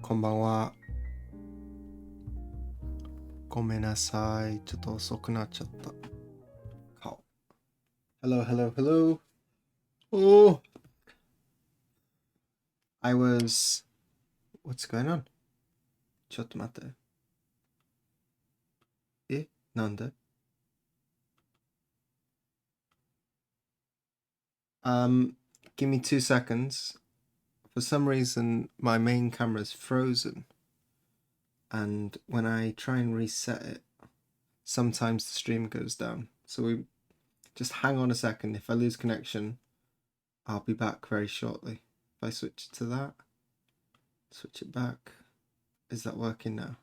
こんばんは。ごめんなさい。ちょっと遅くなっちゃった。顔。Hello, hello, hello. Oh, I was... What's going on? ちょっと待って。え、なんで？Give me 2 seconds. For some reason, my main camera is frozen. And when I try and reset it, sometimes the stream goes down. So we just hang on a second. If I lose connection, I'll be back very shortly. If I switch to that, switch it back. Is that working now?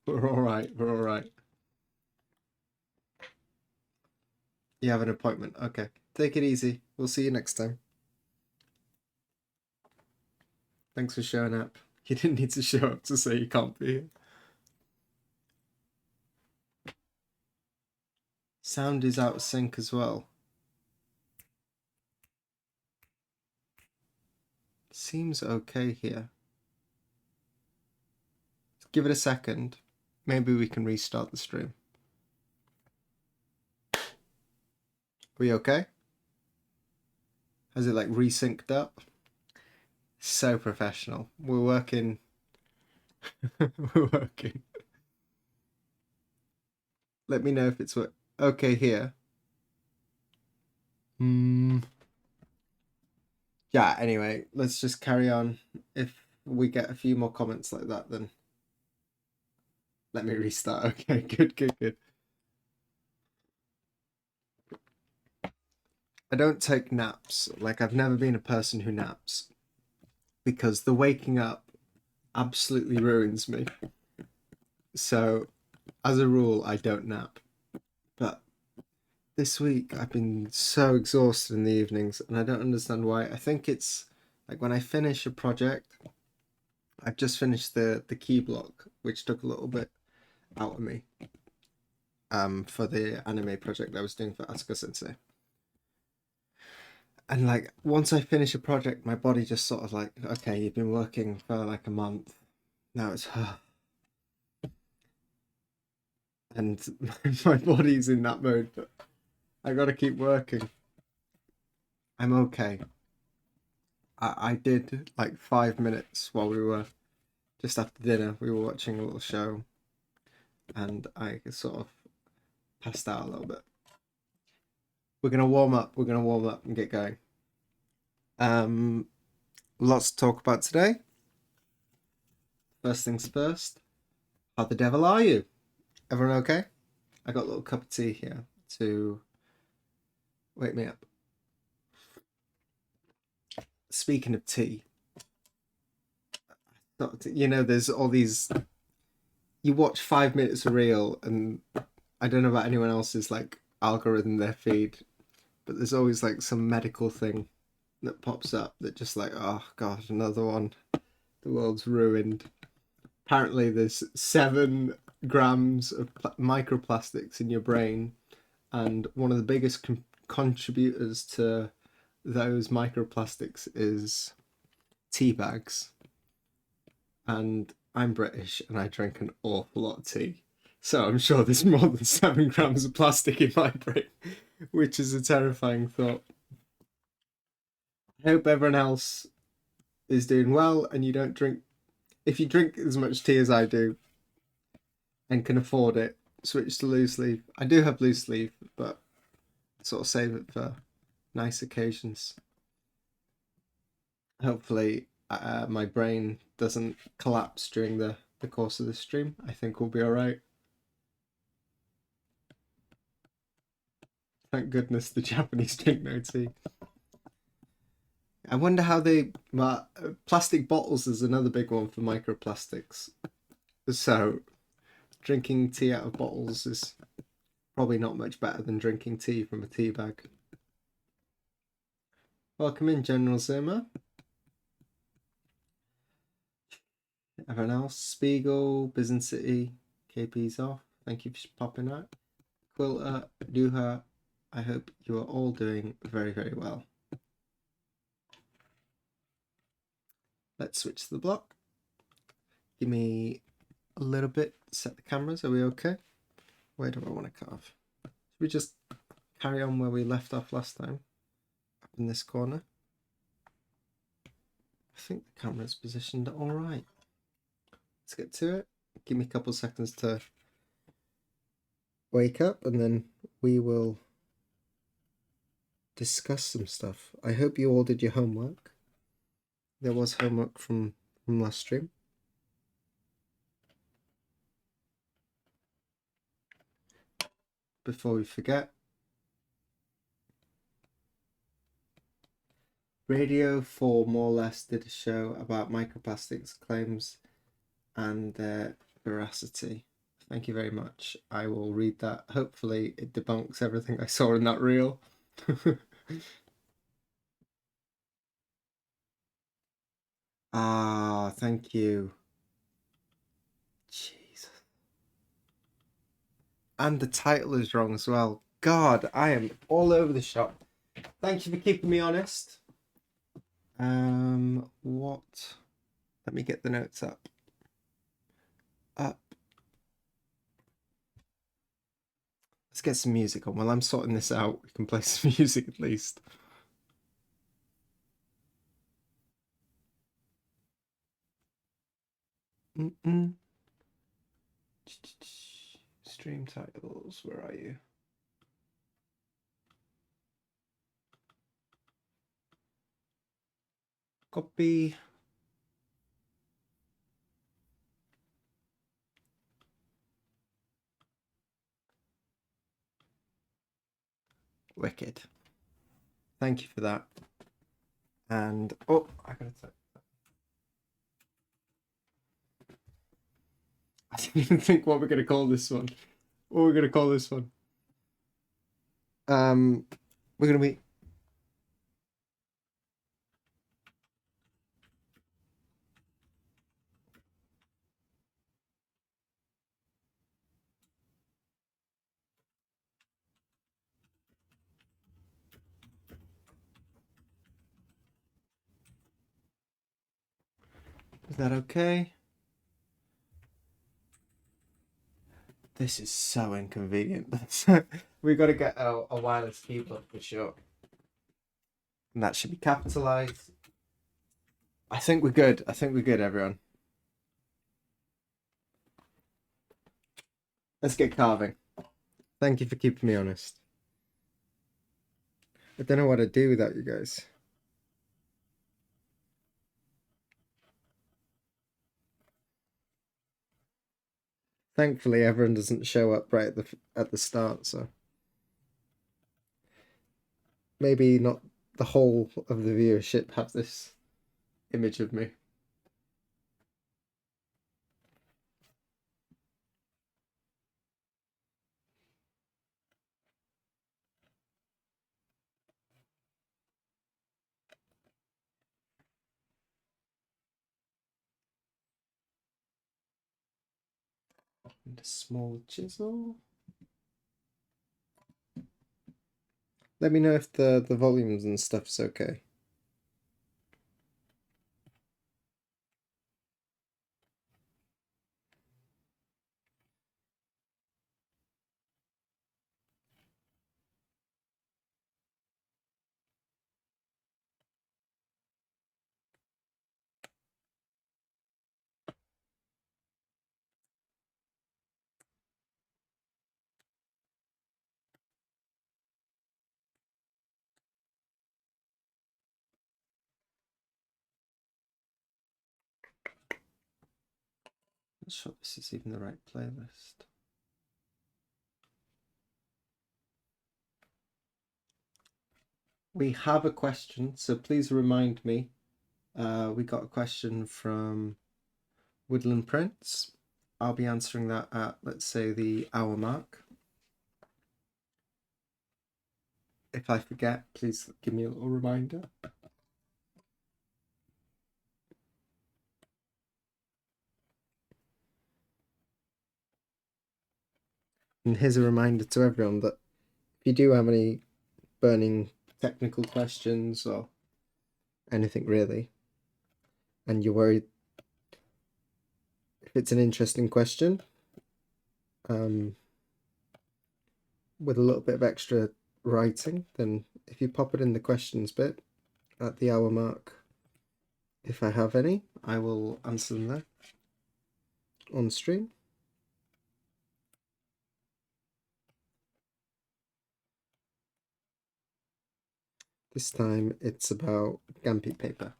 We're all right. We're all right. You have an appointment. Okay. Take it easy. We'll see you next time. Thanks for showing up. You didn't need to show up to say you can't be here. Sound is out of sync as well. Seems okay here. Give it a second. Maybe we can restart the stream. Are we okay? Has it like resynced up? So professional. We're working. We're working. Let me know if it's okay here. Yeah, anyway, let's just carry on. If we get a few more comments like that, then let me restart. Okay, good. I don't take naps. Like, I've never been a person who naps because the waking up absolutely ruins me. So, as a rule, I don't nap. But this week, I've been so exhausted in the evenings, and I don't understand why. I think it's like when I finish a project, I've just finished the key block, which took a little bit out of me for the anime project I was doing for Asuka Sensei. And like once I finish a project, my body just sort of like, okay, you've been working for like a month. Now it's and my body's in that mode, but I gotta keep working. I'm okay. I did like 5 minutes while we were just after dinner. We were watching a little show, and I sort of passed out a little bit. We're gonna warm up. We're gonna warm up and get going. Um, Lots to talk about today. First things first. How the devil are you? Everyone okay? I got a little cup of tea here to wake me up. Speaking of tea, you know, there's all these. You watch 5 minutes of reel, and I don't know about anyone else's like algorithm their feed, but there's always like some medical thing that pops up that just like, oh god, another one. The world's ruined. Apparently, there's 7 grams of microplastics in your brain, and one of the biggest contributors to those microplastics is tea bags. And I'm British and I drink an awful lot of tea. So I'm sure there's more than 7 grams of plastic in my brain, which is a terrifying thought. I hope everyone else is doing well and you don't drink. If you drink as much tea as I do and can afford it, switch to loose leaf. I do have loose leaf, but sort of save it for nice occasions. Hopefully, my brain doesn't collapse during the course of the stream. I think we'll be all right. Thank goodness the Japanese drink no tea. I wonder how they. Well, plastic bottles is another big one for microplastics. So, drinking tea out of bottles is probably not much better than drinking tea from a tea bag. Welcome in, General Zuma. Everyone else, Spiegel, Business City, KP's off. Thank you for popping out. Quilter, Duha, I hope you are all doing very, very well. Let's switch to the block. Give me a little bit, set the cameras, are we okay? Where do I want to cut off? Should we just carry on where we left off last time? Up in this corner. I think the camera's positioned all right. Let's get to it. Give me a couple seconds to wake up and then we will discuss some stuff. I hope you all did your homework. There was homework from last stream. Before we forget, Radio 4 more or less did a show about microplastics claims and their veracity. Thank you very much. I will read that. Hopefully it debunks everything I saw in that reel. Ah, thank you. Jesus. And the title is wrong as well. God, I am all over the shop. Thank you for keeping me honest. What? Let me get the notes up. Let's get some music on. While I'm sorting this out, we can play some music at least. Stream titles, where are you? Copy. Wicked. Thank you for that. And oh, I gotta type. I didn't even think what we're gonna call this one. What we're gonna call this one. We're gonna be. Is that okay? This is so inconvenient. We've got to get a wireless keyboard for sure. And that should be capitalized. I think we're good. I think we're good, everyone. Let's get carving. Thank you for keeping me honest. I don't know what I'd do without you guys. Thankfully, everyone doesn't show up right at the start, so maybe not the whole of the viewership have this image of me. And a small chisel. Let me know if the volumes and stuff's okay. Not sure this is even the right playlist. We have a question, so please remind me. We got a question from Woodland Prince. I'll be answering that at, let's say, the hour mark. If I forget, please give me a little reminder. And here's a reminder to everyone that if you do have any burning technical questions or anything really, and you're worried if it's an interesting question, with a little bit of extra writing, then if you pop it in the questions bit at the hour mark, if I have any, I will answer them there on stream. This time it's about Gampi paper.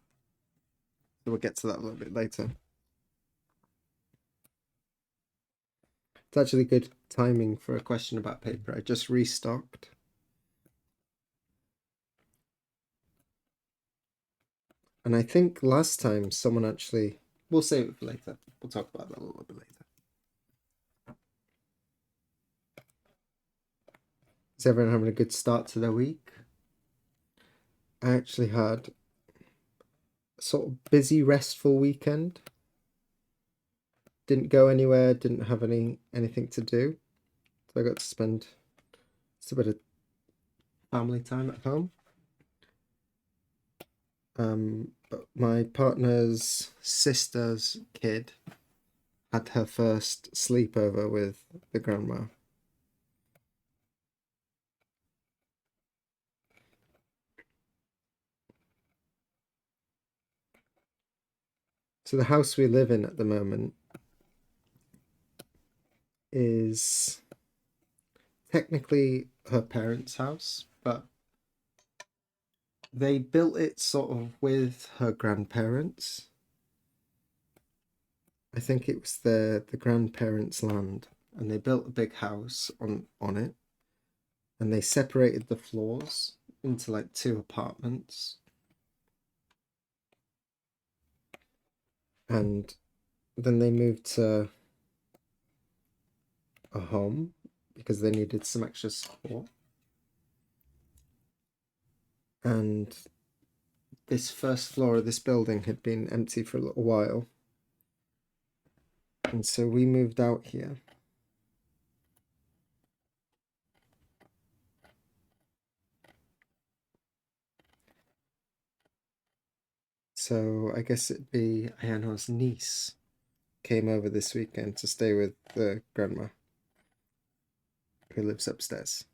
So we'll get to that a little bit later. It's actually good timing for a question about paper. I just restocked. And I think last time someone actually... We'll save it for later. We'll talk about that a little bit later. Is everyone having a good start to their week? I actually had a sort of busy, restful weekend. Didn't go anywhere, didn't have anything to do. So I got to spend just a bit of family time at home. But my partner's sister's kid had her first sleepover with the grandma. So the house we live in at the moment is technically her parents' house, but they built it sort of with her grandparents. I think it was the grandparents' land, and they built a big house on it, and they separated the floors into like two apartments. And then they moved to a home because they needed some extra support. And this first floor of this building had been empty for a little while. And so we moved out here. So I guess it'd be Ayano's niece came over this weekend to stay with the grandma who lives upstairs.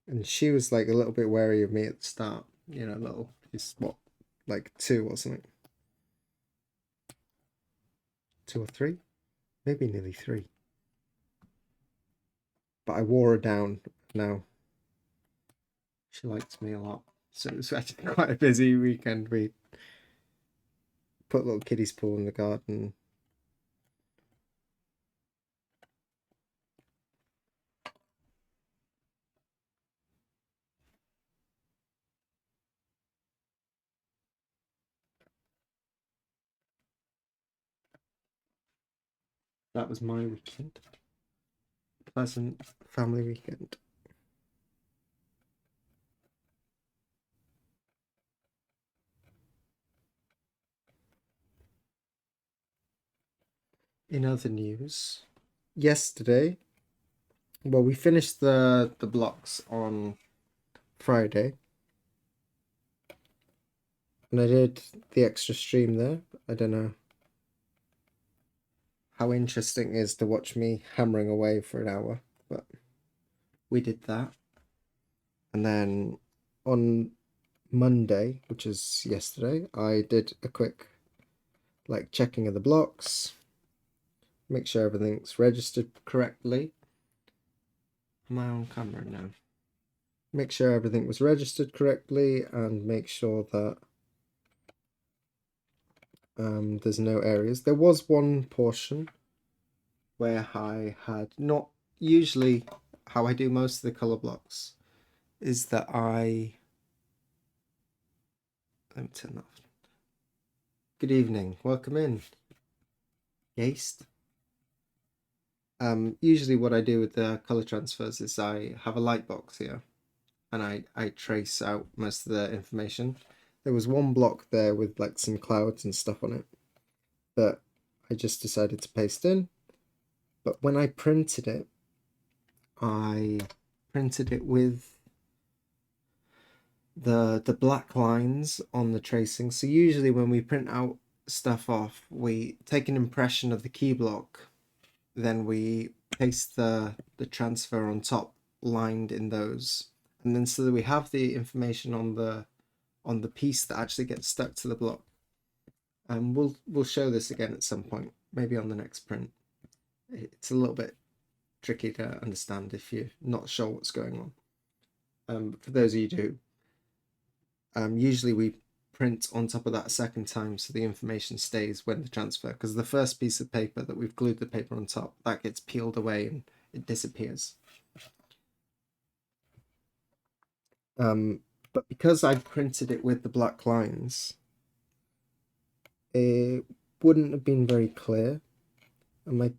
And she was like a little bit wary of me at the start, you know, little, he's what, like 2, wasn't it? 2 or 3, maybe nearly 3. But I wore her down now. She likes me a lot. So it was actually quite a busy weekend. We put a little kiddie's pool in the garden. That was my weekend. Pleasant family weekend. In other news, yesterday, well, we finished the blocks on Friday, and I did the extra stream there. I don't know how interesting it is to watch me hammering away for an hour, but we did that. And then on Monday, which is yesterday, I did a quick like checking of the blocks, make sure everything's registered correctly. Am I on camera now? Make sure everything was registered correctly and make sure that there's no areas. There was one portion where I had not, usually how I do most of the color blocks is that let me turn that off. Good evening, welcome in. Yeast. Usually what I do with the color transfers is I have a light box here and I trace out most of the information. There was one block there with like some clouds and stuff on it that I just decided to paste in. But when I printed it with the black lines on the tracing. So usually when we print out stuff off, we take an impression of the key block, then we paste the transfer on top, lined in those, and then so that we have the information on the piece that actually gets stuck to the block. And we'll show this again at some point, maybe on the next print. It's a little bit tricky to understand if you're not sure what's going on. For those of you who usually we print on top of that a second time so the information stays when the transfer, because the first piece of paper that we've glued the paper on top, that gets peeled away and it disappears. But because I printed it with the black lines, it wouldn't have been very clear, and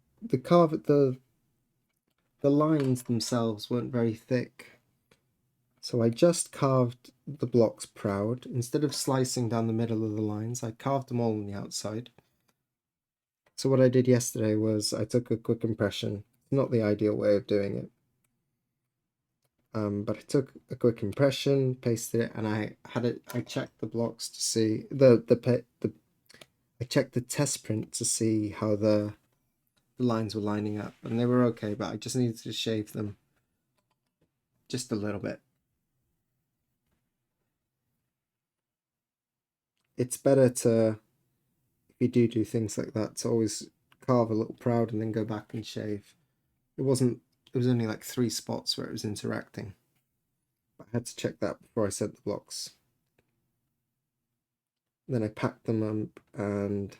the lines themselves weren't very thick. So I just carved the blocks proud. Instead of slicing down the middle of the lines, I carved them all on the outside. So what I did yesterday was I took a quick impression. Not the ideal way of doing it. But I took a quick impression, pasted it, and I checked the blocks to see I checked the test print to see how the lines were lining up, and they were okay, but I just needed to shave them just a little bit. It's better to, if you do things like that, to always carve a little proud and then go back and shave. It was only like 3 spots where it was interacting. But I had to check that before I sent the blocks. Then I packed them up and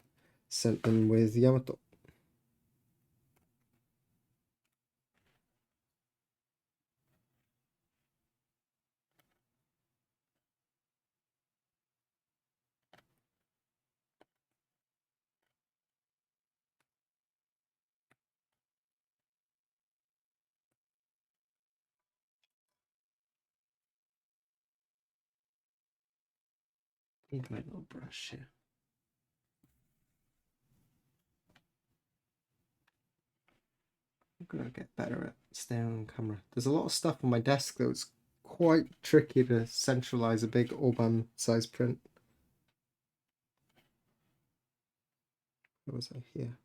sent them with Yamato. Need my little brush here. I'm gonna get better at staying on camera. There's a lot of stuff on my desk though. It's quite tricky to centralize a big Orban size print. What was I here?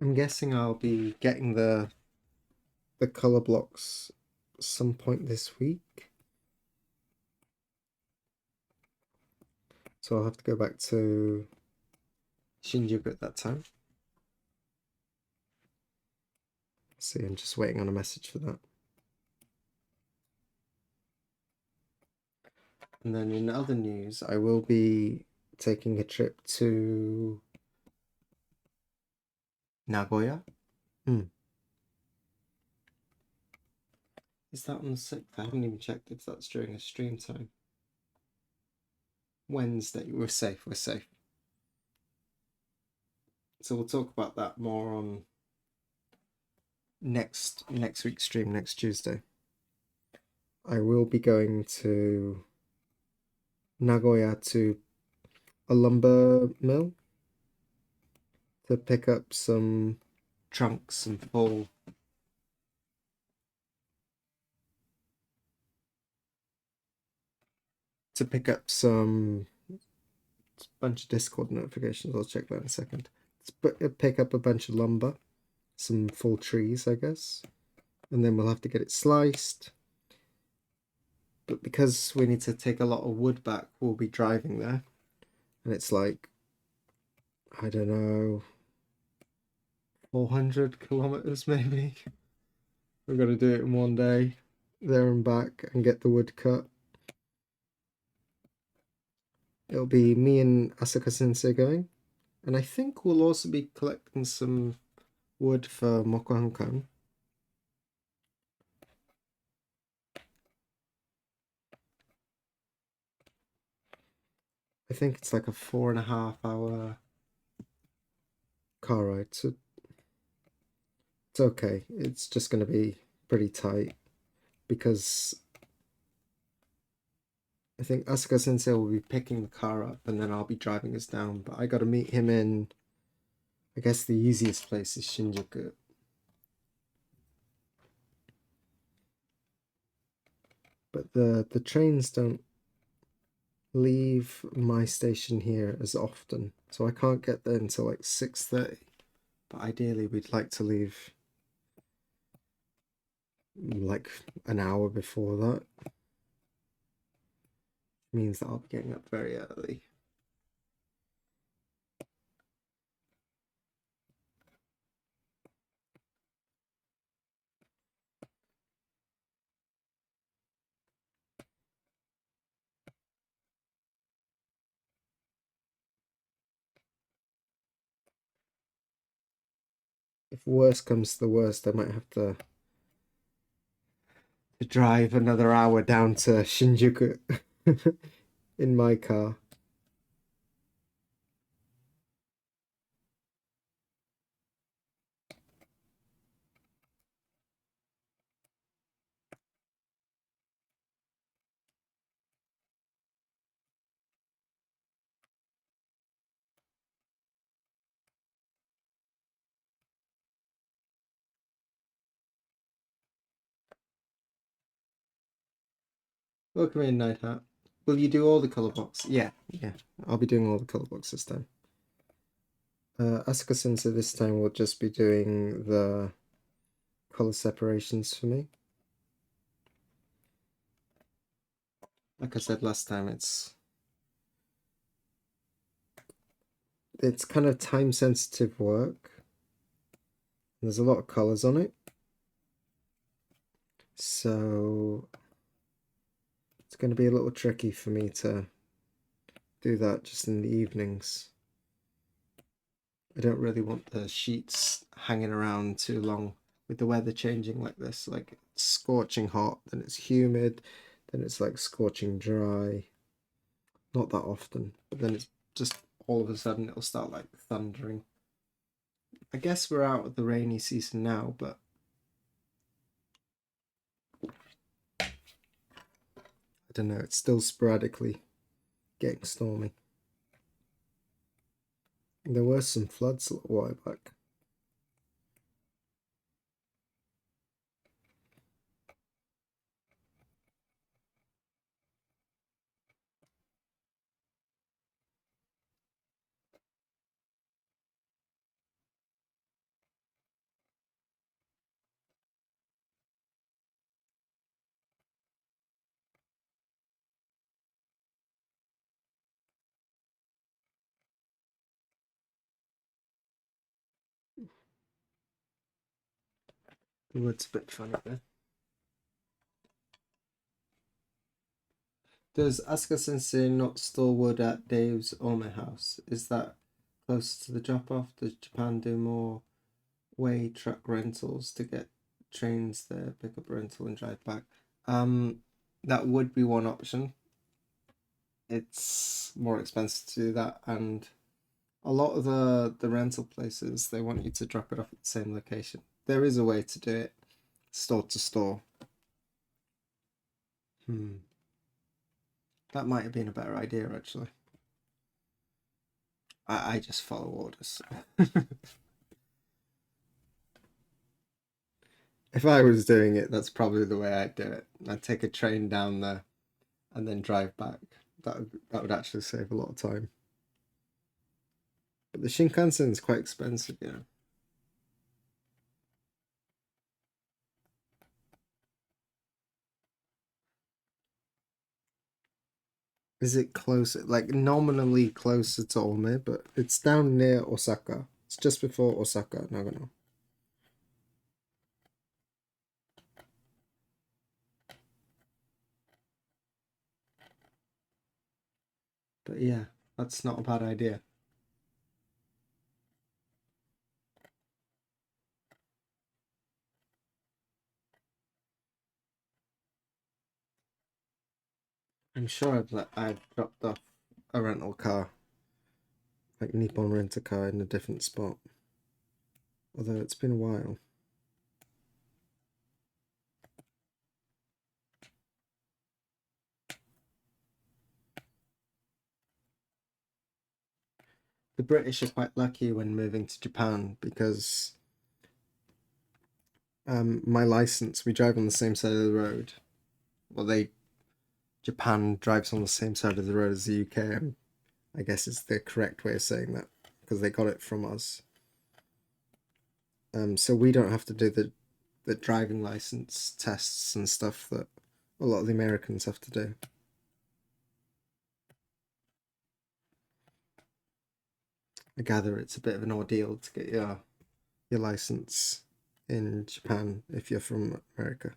I'm guessing I'll be getting the color blocks some point this week. So I'll have to go back to Shinjuku at that time. See, I'm just waiting on a message for that. And then in other news, I will be taking a trip to Nagoya. Is that on the 6th? I haven't even checked if that's during a stream time. Wednesday. We're safe, we're safe. So we'll talk about that more on next week's stream, next Tuesday. I will be going to Nagoya to a lumber mill to pick up some trunks and full to pick up some bunch of Discord notifications. I'll check that in a second. Pick up a bunch of lumber, some full trees, I guess, and then we'll have to get it sliced. But because we need to take a lot of wood back, we'll be driving there, and it's like, I don't know, 400 kilometers maybe. We're gonna do it in one day, there and back, and get the wood cut. It'll be me and Asuka Sensei going, and I think we'll also be collecting some wood for Mokuhankan. I think it's like a 4.5 hour car ride, so it's okay. It's just going to be pretty tight because I think Asuka Sensei will be picking the car up and then I'll be driving us down. But I got to meet him in, I guess the easiest place is Shinjuku. But the trains don't leave my station here as often, so I can't get there until like 6:30. But ideally, we'd like to leave like an hour before that. Means that I'll be getting up very early. If worse comes to the worst, I might have to drive another hour down to Shinjuku in my car. Welcome in, Night Hat. Will you do all the color blocks? Yeah. I'll be doing all the color blocks this time. Asuka Sensei this time will just be doing the color separations for me. Like I said last time, it's kind of time sensitive work. There's a lot of colors on it, so it's going to be a little tricky for me to do that just in the evenings. I don't really want the sheets hanging around too long with the weather changing like this. Like it's scorching hot, then it's humid, then it's like scorching dry. Not that often, but then it's just all of a sudden it'll start like thundering. I guess we're out of the rainy season now, but I don't know, it's still sporadically getting stormy. There were some floods a little while back. The wood's a bit funny there. Does Asuka Sensei not store wood at Dave's Ome house? Is that closer to the drop off? Does Japan do more way truck rentals to get trains there, pick up rental and drive back? That would be one option. It's more expensive to do that, and a lot of the rental places, they want you to drop it off at the same location. There is a way to do it, store to store. That might have been a better idea, actually. I just follow orders. If I was doing it, that's probably the way I'd do it. I'd take a train down there and then drive back. That would actually save a lot of time. But the Shinkansen is quite expensive, you know. Is it closer, like nominally closer to Ome, but it's down near Osaka. It's just before Osaka, Nagano. But yeah, that's not a bad idea. I'm sure I've dropped off a rental car, like Nippon Rent a Car, in a different spot. Although it's been a while. The British are quite lucky when moving to Japan because my license, we drive on the same side of the road. Well, Japan drives on the same side of the road as the UK. I guess it's the correct way of saying that because they got it from us. So we don't have to do the driving license tests and stuff that a lot of the Americans have to do. I gather it's a bit of an ordeal to get your license in Japan if you're from America.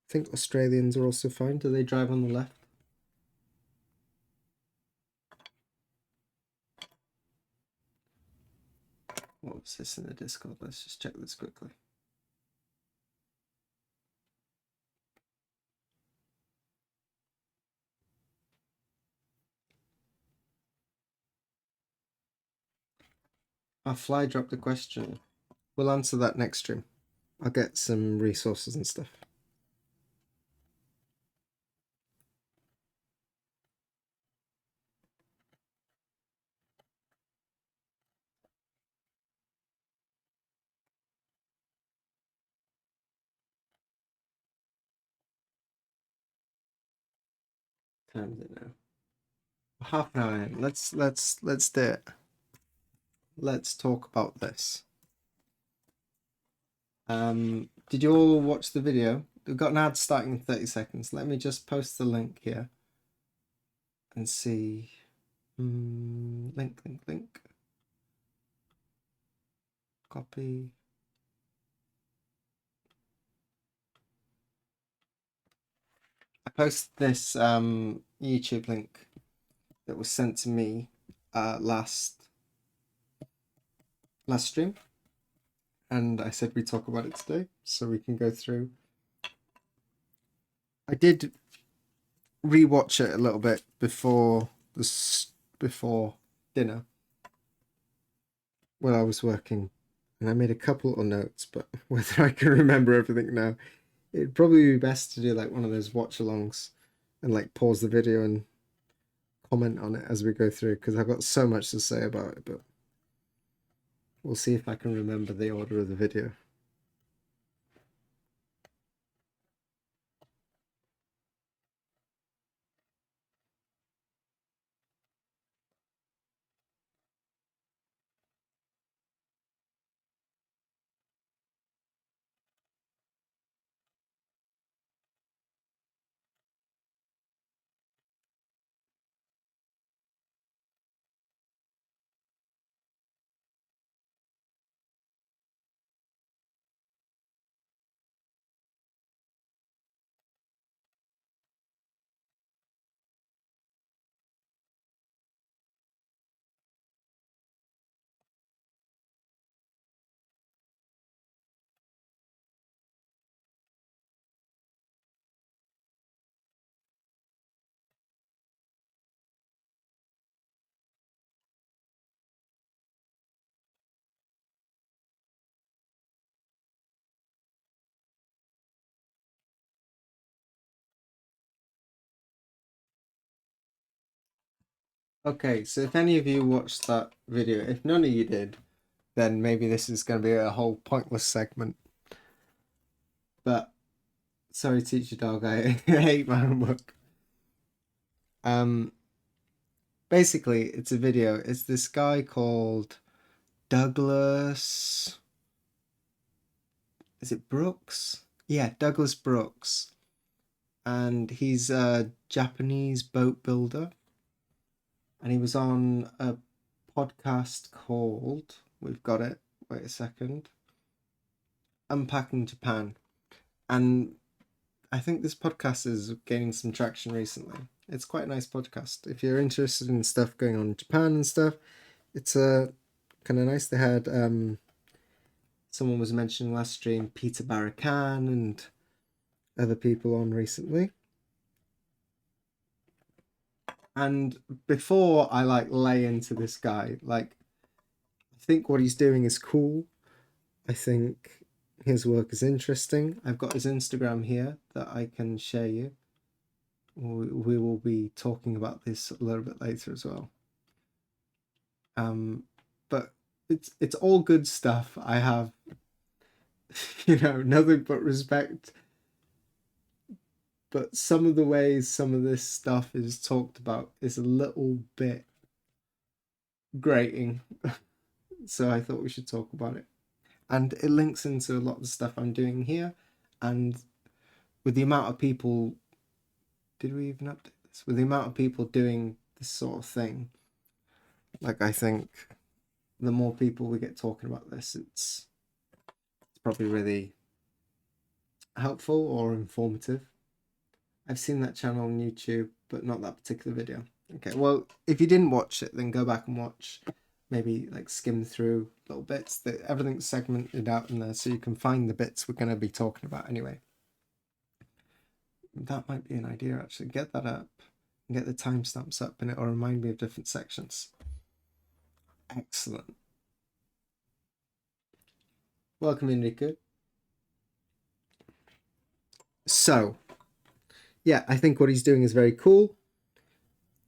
I think Australians are also fine. Do they drive on the left? What was this in the Discord? Let's just check this quickly. Our fly dropped a question. We'll answer that next stream. I'll get some resources and stuff. Time is it now? Half an hour in. Let's do it. Let's talk about this. Did you all watch the video? We've got an ad starting in 30 seconds. Let me just post the link here and see. Link. Copy. I posted this YouTube link that was sent to me last stream, and I said we talk about it today, so we can go through. I did rewatch it a little bit before dinner when I was working, and I made a couple of notes, but whether I can remember everything now, it'd probably be best to do like one of those watch-alongs and like pause the video and comment on it as we go through, because I've got so much to say about it, but we'll see if I can remember the order of the video. Okay, so if any of you watched that video, if none of you did, then maybe this is going to be a whole pointless segment. But sorry, teacher dog, I hate my homework. Um, Basically, it's a video. It's this guy called Douglas. Is it Brooks? Yeah, Douglas Brooks, and he's a Japanese boat builder. And he was on a podcast called, we've got it, wait a second, Unpacking Japan. And I think this podcast is gaining some traction recently. It's quite a nice podcast. If you're interested in stuff going on in Japan and stuff, it's kind of nice. They had someone was mentioning last stream, Peter Barakan and other people on recently. And before I lay into this guy, I think what he's doing is cool. I think his work is interesting. I've got his Instagram here that I can share you. We will be talking about this a little bit later as well. But it's all good stuff. I have, nothing but respect. But some of the ways some of this stuff is talked about is a little bit grating. So I thought we should talk about it. And it links into a lot of the stuff I'm doing here. And with the amount of people, did we even update this? With the amount of people doing this sort of thing, I think the more people we get talking about this, it's probably really helpful or informative. I've seen that channel on YouTube, but not that particular video. Okay, well, if you didn't watch it, then go back and watch. Maybe skim through little bits. Everything's segmented out in there, so you can find the bits we're going to be talking about anyway. That might be an idea, actually. Get that up and get the timestamps up, and it'll remind me of different sections. Excellent. Welcome, Enrico. So, yeah, I think what he's doing is very cool.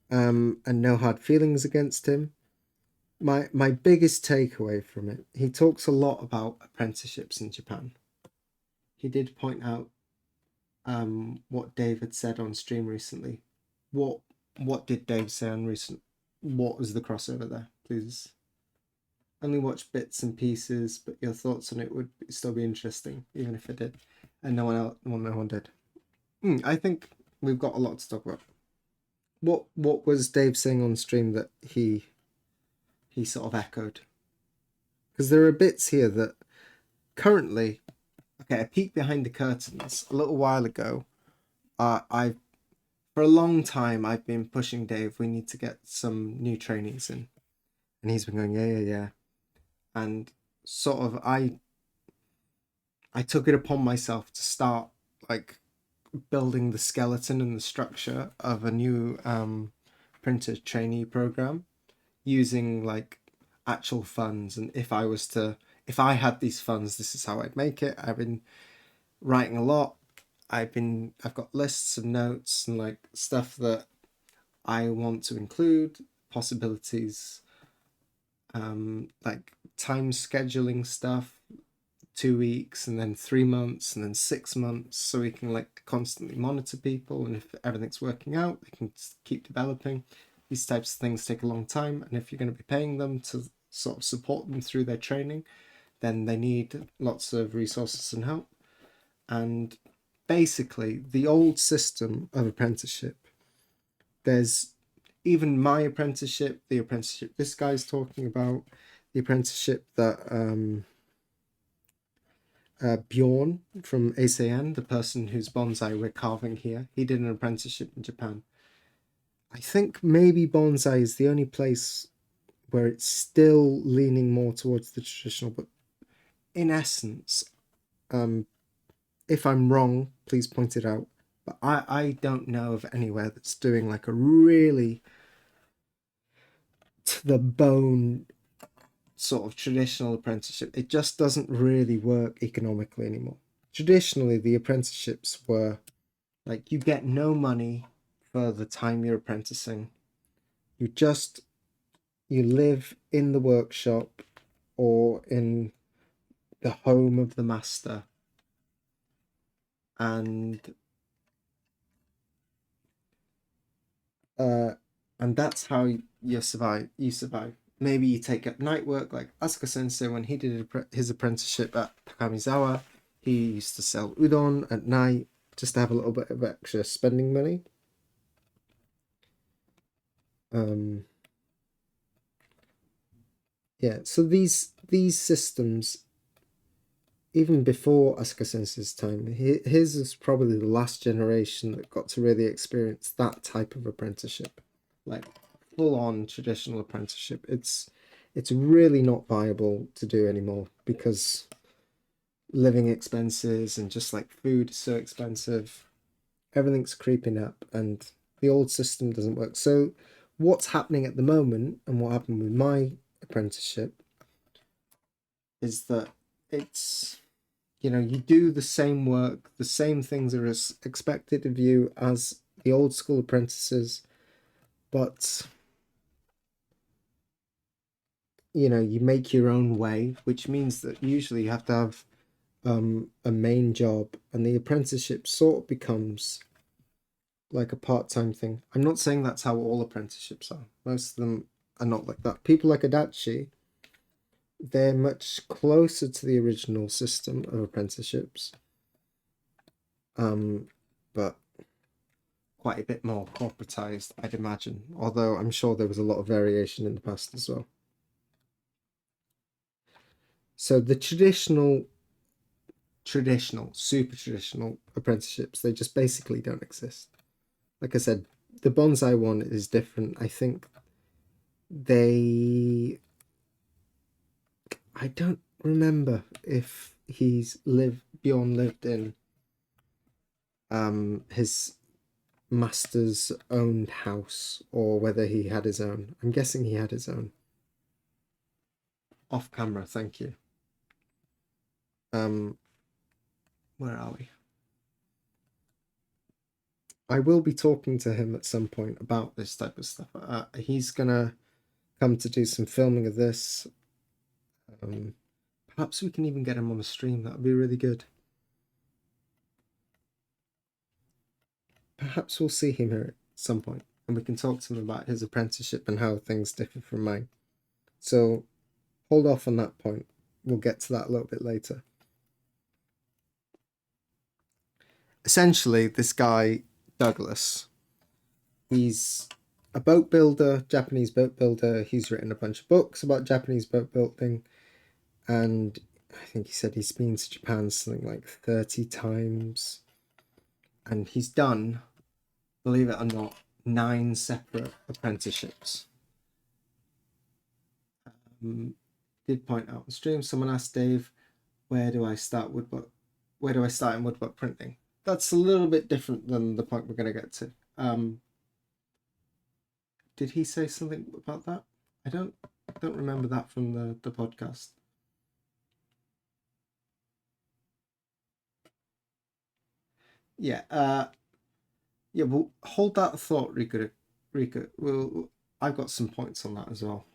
And no hard feelings against him. My biggest takeaway from it, he talks a lot about apprenticeships in Japan. He did point out what Dave had said on stream recently. What did Dave say on recent? What was the crossover there? Please. Only watch bits and pieces, but your thoughts on it would still be interesting, even if it did. And no one did. I think we've got a lot to talk about. What was Dave saying on stream that he sort of echoed? Because there are bits here that currently, okay, a peek behind the curtains. A little while ago, I for a long time I've been pushing Dave. We need to get some new trainees in, and he's been going, yeah, and sort of I took it upon myself to start building the skeleton and the structure of a new printer trainee program using actual funds. And if I had these funds, this is how I'd make it. I've been writing a lot. I've got lists of notes and stuff that I want to include, possibilities, time scheduling stuff, 2 weeks and then 3 months and then 6 months, so we can constantly monitor people, and if everything's working out, they can keep developing. These types of things take a long time, and if you're going to be paying them to sort of support them through their training, then they need lots of resources and help. And basically the old system of apprenticeship, there's even my apprenticeship, the apprenticeship this guy's talking about, the apprenticeship that Bjorn from ASEAN, the person whose bonsai we're carving here, he did an apprenticeship in Japan. I think maybe bonsai is the only place where it's still leaning more towards the traditional, but in essence, if I'm wrong, please point it out. But I don't know of anywhere that's doing a really to the bone sort of traditional apprenticeship. It just doesn't really work economically anymore. Traditionally, the apprenticeships were you get no money for the time you're apprenticing. You just you live in the workshop or in the home of the master, and uh, and that's how you survive. You survive. Maybe you take up night work, like Asuka Sensei when he did his apprenticeship at Takamizawa. He used to sell udon at night just to have a little bit of extra spending money. Um, yeah, so these systems, even before Asuka Sensei's time, his is probably the last generation that got to really experience that type of apprenticeship, like full on traditional apprenticeship. It's really not viable to do anymore because living expenses and just like food is so expensive. Everything's creeping up, and the old system doesn't work. So, what's happening at the moment, and what happened with my apprenticeship, is that it's you do the same work, the same things are as expected of you as the old school apprentices, but you make your own way, which means that usually you have to have a main job, and the apprenticeship sort of becomes like a part-time thing. I'm not saying that's how all apprenticeships are. Most of them are not like that. People like Adachi, they're much closer to the original system of apprenticeships. But quite a bit more corporatized, I'd imagine. Although I'm sure there was a lot of variation in the past as well. So the super traditional apprenticeships, they just basically don't exist. Like I said, the bonsai one is different. I think I don't remember if Bjorn lived in his master's owned house or whether he had his own. I'm guessing he had his own. Off camera, thank you. Where are we? I will be talking to him at some point about this type of stuff. He's gonna come to do some filming of this. Perhaps we can even get him on the stream. That would be really good. Perhaps we'll see him here at some point, and we can talk to him about his apprenticeship and how things differ from mine. So hold off on that point. We'll get to that a little bit later. Essentially, this guy, Douglas, he's a boat builder, Japanese boat builder. He's written a bunch of books about Japanese boat building, and I think he said he's been to Japan something like 30 times. And he's done, believe it or not, 9 separate apprenticeships. Did point out on stream, someone asked Dave, where do I start in woodblock printing? That's a little bit different than the point we're going to get to. Did he say something about that? I don't remember that from the podcast. Yeah, we'll hold that thought, Rika. I've got some points on that as well.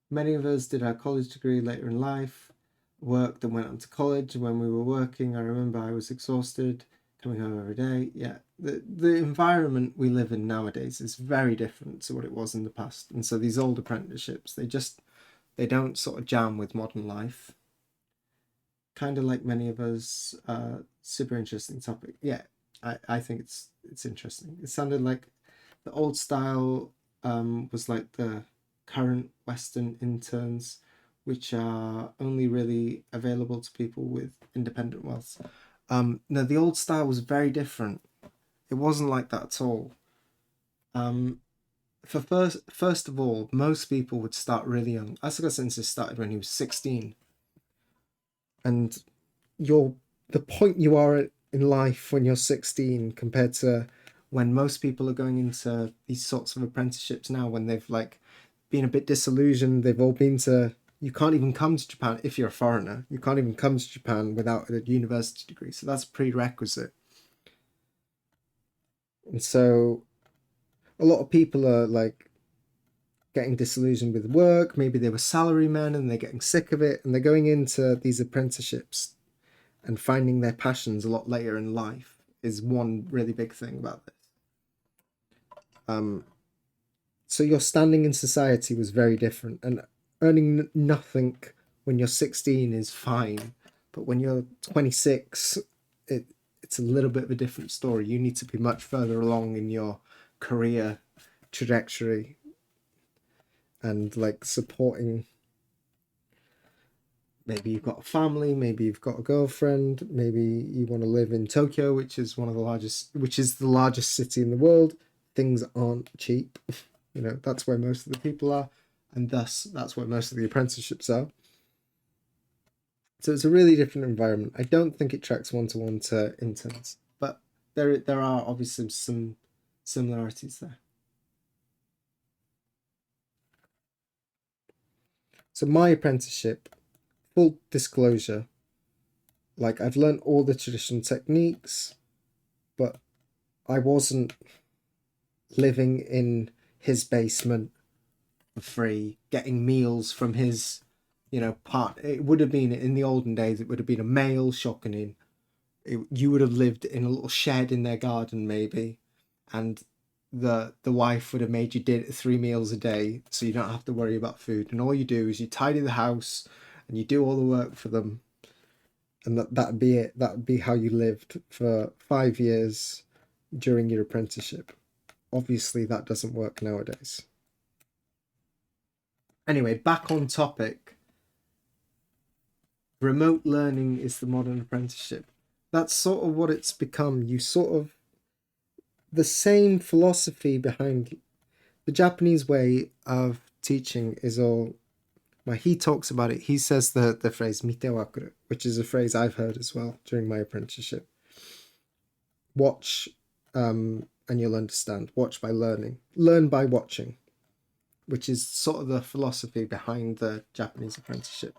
Many of us did our college degree later in life, worked and went on to college. When we were working, I remember I was exhausted, coming home every day. Yeah, the environment we live in nowadays is very different to what it was in the past. And so these old apprenticeships, they don't sort of jam with modern life. Kind of like many of us, super interesting topic. Yeah, I think it's interesting. It sounded like the old style was like the current Western interns, which are only really available to people with independent wealth. No, the old style was very different. It wasn't like that at all. First of all, most people would start really young. Asuka Sensei started when he was 16. And the point you are in life when you're 16 compared to when most people are going into these sorts of apprenticeships now, when they've like been a bit disillusioned, they've all been to, you can't even come to Japan if you're a foreigner, you can't even come to Japan without a university degree, so that's a prerequisite. And so a lot of people are like getting disillusioned with work. Maybe they were salarymen and they're getting sick of it, and they're going into these apprenticeships and finding their passions a lot later in life is one really big thing about this. Um, so your standing in society was very different, and earning nothing when you're 16 is fine, but when you're 26, it it's a little bit of a different story. You need to be much further along in your career trajectory and like supporting. Maybe you've got a family, maybe you've got a girlfriend, maybe you want to live in Tokyo, which is the largest city in the world. Things aren't cheap. You know, that's where most of the people are, and thus that's where most of the apprenticeships are. So it's a really different environment. I don't think it tracks one to one to interns, but there are obviously some similarities there. So my apprenticeship, full disclosure, like I've learned all the traditional techniques, but I wasn't living in his basement for free, getting meals from his, part. It would have been in the olden days. It would have been a male shocking. You would have lived in a little shed in their garden, maybe, and the wife would have made you 3 meals a day, so you don't have to worry about food. And all you do is you tidy the house, and you do all the work for them, and that'd be it. That'd be how you lived for 5 years during your apprenticeship. Obviously, that doesn't work nowadays. Anyway, back on topic. Remote learning is the modern apprenticeship. That's sort of what it's become. You sort of the same philosophy behind the Japanese way of teaching is all. Well, he talks about it. He says the phrase "mite wakuru," which is a phrase I've heard as well during my apprenticeship. Watch, and you'll understand. Watch by learning. Learn by watching, which is sort of the philosophy behind the Japanese apprenticeship.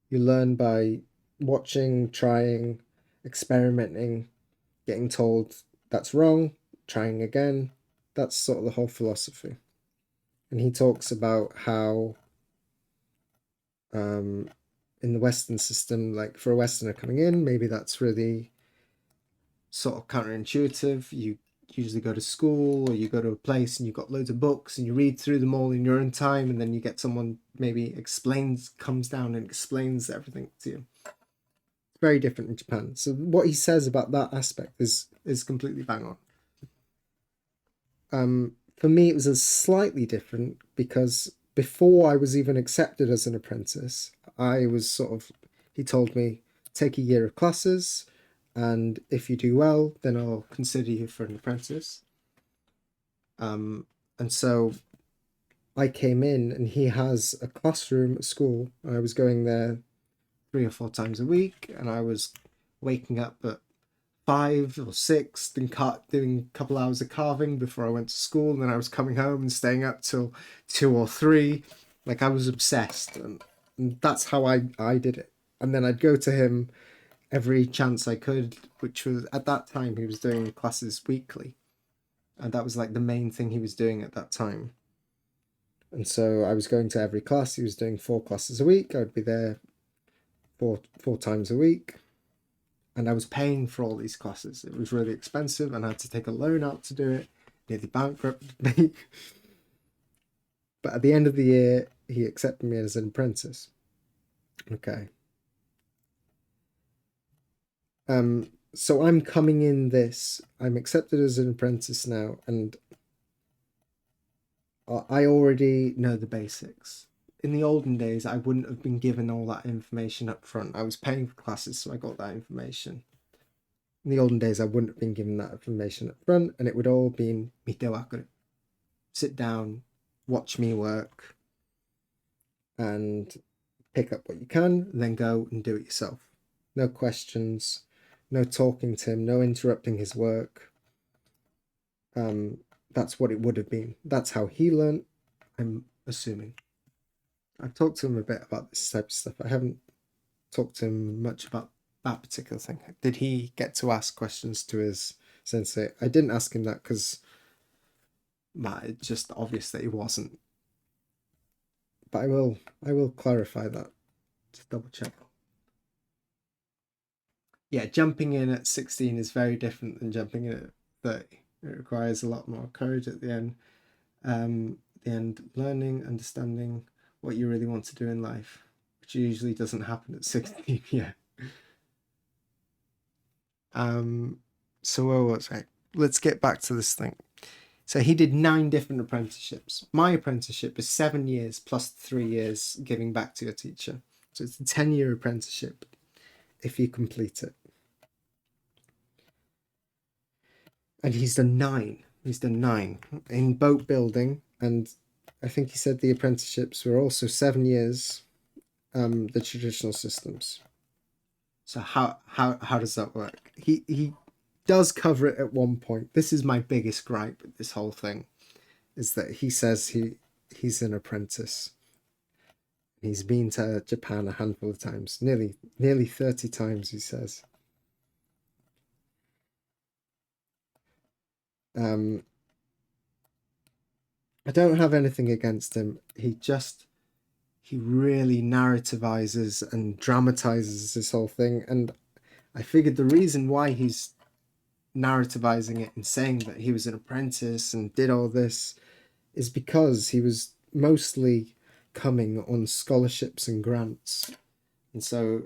You learn by watching, trying, experimenting, getting told that's wrong, trying again. That's sort of the whole philosophy. And he talks about how in the Western system, like for a Westerner coming in, maybe that's really sort of counterintuitive. You usually go to school or you go to a place and you've got loads of books and you read through them all in your own time, and then you get someone maybe comes down and explains everything to you. It's very different in Japan. So what he says about that aspect is completely bang on. For me, it was a slightly different because before I was even accepted as an apprentice, I was sort of, he told me, take a year of classes, and if you do well, then I'll consider you for an apprentice. And so I came in, and he has a classroom at school. I was going there 3 or 4 times a week, and I was waking up at 5 or 6, doing a couple hours of carving before I went to school, and then I was coming home and staying up till 2 or 3. Like I was obsessed, and that's how I did it. And then I'd go to him every chance I could, which was at that time he was doing classes weekly, and that was like the main thing he was doing at that time. And so I was going to every class. He was doing 4 classes a week. I would be there four times a week, and I was paying for all these classes. It was really expensive, and I had to take a loan out to do it. Nearly bankrupted me. But at the end of the year, he accepted me as an apprentice. Okay. So I'm coming in this. I'm accepted as an apprentice now, and I already know the basics. In the olden days, I wouldn't have been given all that information up front. I was paying for classes, so I got that information. In the olden days, I wouldn't have been given that information up front, and it would all been mite wakuru. Sit down, watch me work, and pick up what you can, then go and do it yourself. No questions, no talking to him, no interrupting his work. That's what it would have been. That's how he learned, I'm assuming. I've talked to him a bit about this type of stuff. I haven't talked to him much about that particular thing. Did he get to ask questions to his sensei? I didn't ask him that because but it's just obvious that he wasn't. But I will clarify that. Just double check. Yeah, jumping in at 16 is very different than jumping in at 30. It requires a lot more courage at the end. The end, learning, understanding what you really want to do in life, which usually doesn't happen at 16. Yeah. So where was I? Let's get back to this thing. So he did 9 different apprenticeships. My apprenticeship is 7 years plus 3 years giving back to your teacher. So it's a 10-year apprenticeship if you complete it. And he's done 9. He's done 9 in boat building, and I think he said the apprenticeships were also 7 years, the traditional systems. So how does that work? He does cover it at one point. This is my biggest gripe with this whole thing, is that he says he's an apprentice. He's been to Japan a handful of times, nearly 30 times, he says. I don't have anything against him. He really narrativizes and dramatizes this whole thing. And I figured the reason why he's narrativizing it and saying that he was an apprentice and did all this is because he was mostly coming on scholarships and grants. And so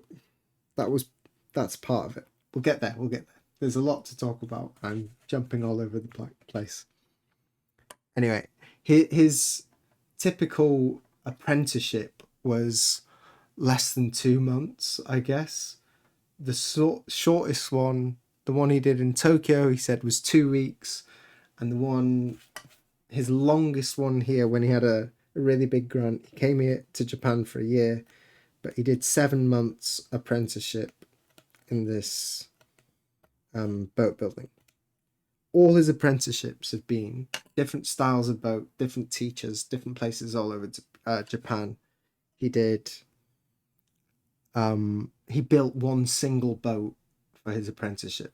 that's part of it. We'll get there. There's a lot to talk about. I'm jumping all over the place. Anyway, his typical apprenticeship was less than 2 months, I guess. The shortest one, the one he did in Tokyo, he said was 2 weeks. And his longest one here, when he had a really big grant, he came here to Japan for a year, but he did 7 months apprenticeship in this boat building. All his apprenticeships have been different styles of boat, different teachers, different places all over Japan. He built one single boat for his apprenticeship.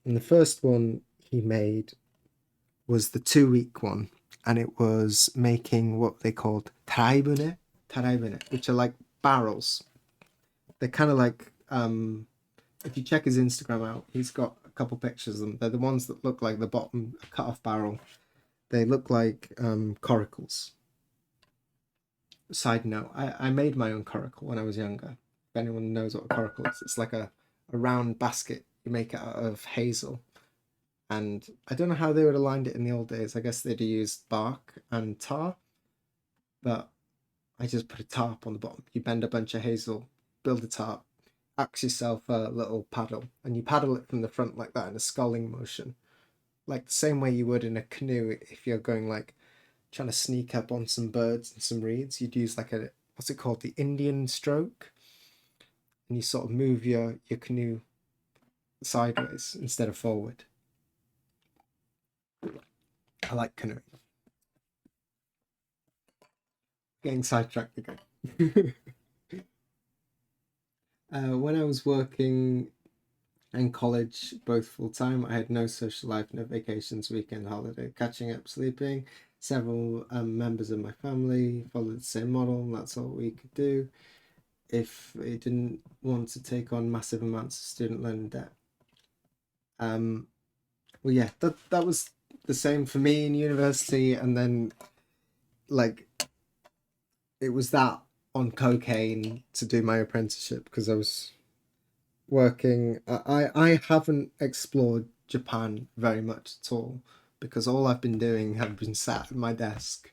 And the first one he made was the 2-week one, and it was making what they called taraibune, which are like barrels. They're kind of like, if you check his Instagram out, he's got a couple pictures of them. They're the ones that look like the bottom cut-off barrel. They look like coracles. Side note, I made my own coracle when I was younger. If anyone knows what a coracle is, it's like a round basket. You make it out of hazel. And I don't know how they would have lined it in the old days. I guess they'd used bark and tar. But I just put a tarp on the bottom. You bend a bunch of hazel, build a tarp, axe yourself a little paddle, and you paddle it from the front like that in a sculling motion. Like the same way you would in a canoe if you're going like trying to sneak up on some birds and some reeds. You'd use like what's it called? The Indian stroke. And you sort of move your canoe sideways instead of forward. I like canoeing. Getting sidetracked again. When I was working in college, both full-time, I had no social life, no vacations, weekend holiday, catching up, sleeping. Several members of my family followed the same model, and that's all we could do if we didn't want to take on massive amounts of student loan debt. Well, yeah, that was the same for me in university, and then like it was that on cocaine to do my apprenticeship because I was working. I haven't explored Japan very much at all because all I've been doing have been sat at my desk,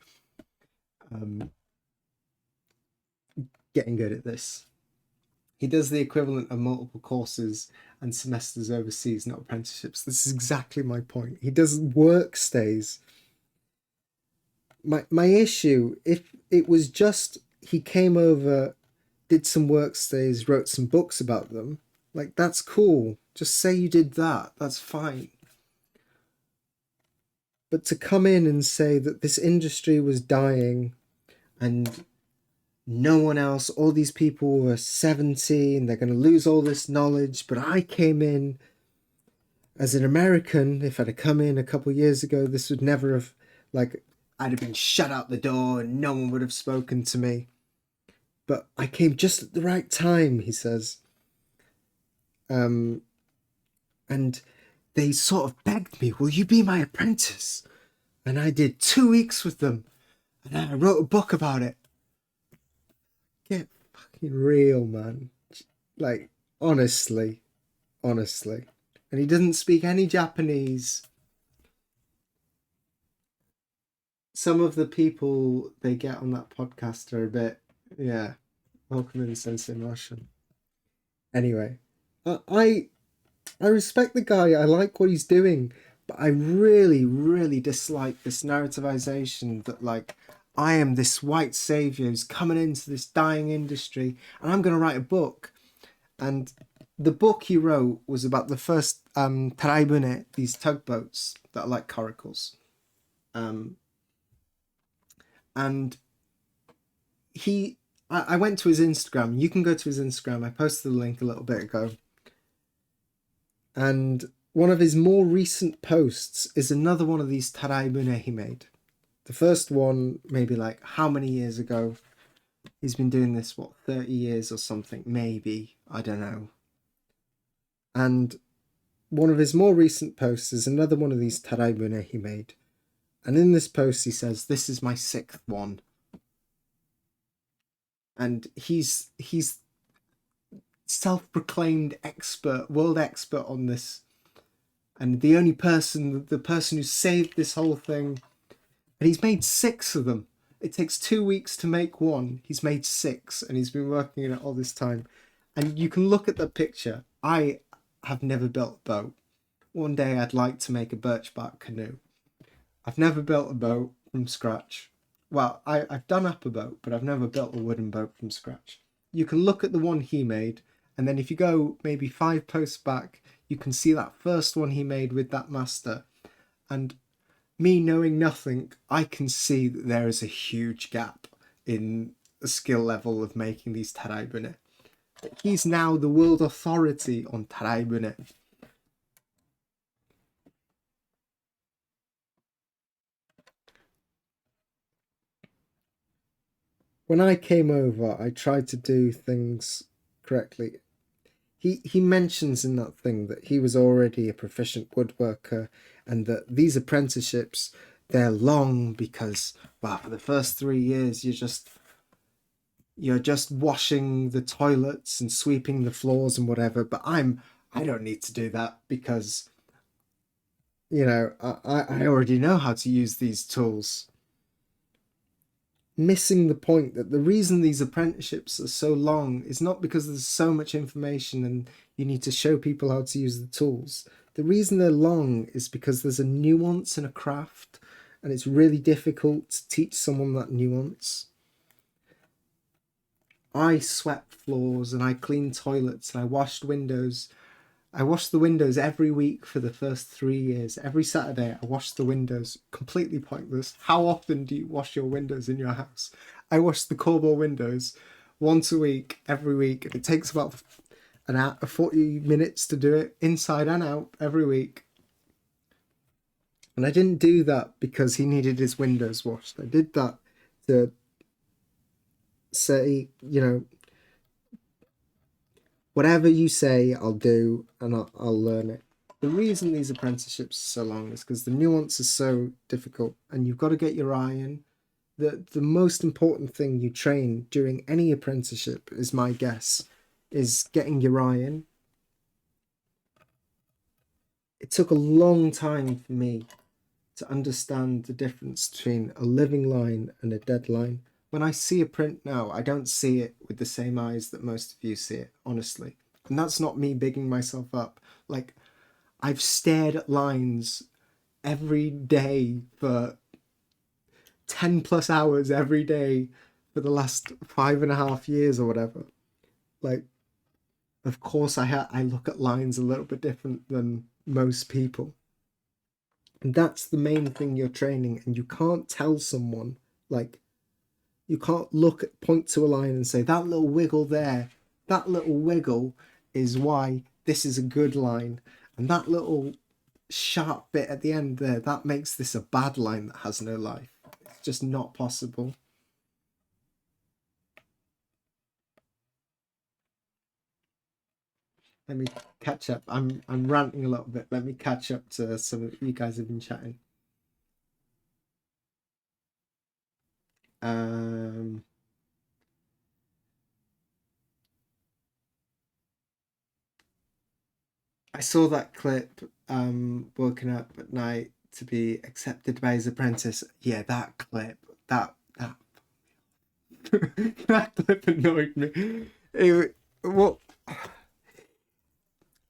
getting good at this. He does the equivalent of multiple courses and semesters overseas, not apprenticeships. This is exactly my point. He does work stays. My issue, if it was just he came over, did some work stays, wrote some books about them, like that's cool. Just say you did that. That's fine. But to come in and say that this industry was dying and no one else, all these people were 70 and they're going to lose all this knowledge, but I came in As an American, if I'd have come in a couple of years ago, this would never have, like, I'd have been shut out the door and no one would have spoken to me. But I came just at the right time, he says. Um, and they sort of begged me, will you be my apprentice? And I did 2 weeks with them. And I wrote a book about it. Get fucking real, man. Like, honestly. Honestly. And he doesn't speak any Japanese. Some of the people they get on that podcast are a bit, yeah, welcome in Sensei Martian. Anyway, I I respect the guy. I like what he's doing, but I really, really dislike this narrativization that, like, I am this white savior who's coming into this dying industry and I'm going to write a book. And the book he wrote was about the first taraibune, these tugboats that are like coracles. And I went to his Instagram. You can go to his Instagram. I posted the link a little bit ago. And one of his more recent posts is another one of these taraibune he made. The first one, maybe like how many years ago? He's been doing this, 30 years or something, maybe. I don't know. And one of his more recent posts is another one of these taraibune he made. And in this post, he says, this is my 6th one. And he's self-proclaimed expert, world expert on this. And the person who saved this whole thing. And he's made 6 of them. It takes 2 weeks to make one. He's made 6 and he's been working on it all this time. And you can look at the picture. I have never built a boat. One day I'd like to make a birchbark canoe. I've never built a boat from scratch. Well, I've done up a boat, but I've never built a wooden boat from scratch. You can look at the one he made, and then if you go maybe 5 posts back, you can see that first one he made with that master. And me knowing nothing, I can see that there is a huge gap in the skill level of making these taraibune. He's now the world authority on taraibune. When I came over, I tried to do things correctly. He mentions in that thing that he was already a proficient woodworker and that these apprenticeships, they're long because, well, for the first 3 years you're just washing the toilets and sweeping the floors and whatever, but I don't need to do that because, I already know how to use these tools. Missing the point that the reason these apprenticeships are so long is not because there's so much information and you need to show people how to use the tools. The reason they're long is because there's a nuance in a craft and it's really difficult to teach someone that nuance. I swept floors and I cleaned toilets and I washed windows. I washed the windows every week for the first 3 years. Every Saturday, I washed the windows. Completely pointless. How often do you wash your windows in your house? I wash the Corbo windows once a week, every week. It takes about 40 minutes to do it, inside and out, every week. And I didn't do that because he needed his windows washed. I did that to say, whatever you say, I'll do, and I'll learn it. The reason these apprenticeships are so long is because the nuance is so difficult, and you've got to get your eye in. The most important thing you train during any apprenticeship, is my guess, is getting your eye in. It took a long time for me to understand the difference between a living line and a dead line. When I see a print now, I don't see it with the same eyes that most of you see it, honestly. And that's not me bigging myself up. Like, I've stared at lines every day for 10 plus hours every day for the last 5.5 years or whatever. Like, of course I look at lines a little bit different than most people. And that's the main thing you're training. And you can't tell someone, like, you can't point to a line and say, that little wiggle there, that little wiggle is why this is a good line. And that little sharp bit at the end there, that makes this a bad line that has no life. It's just not possible. Let me catch up. I'm ranting a little bit. Let me catch up to some of you guys have been chatting. I saw that clip, woken up at night to be accepted by his apprentice. Yeah, that clip, that that clip annoyed me. Well,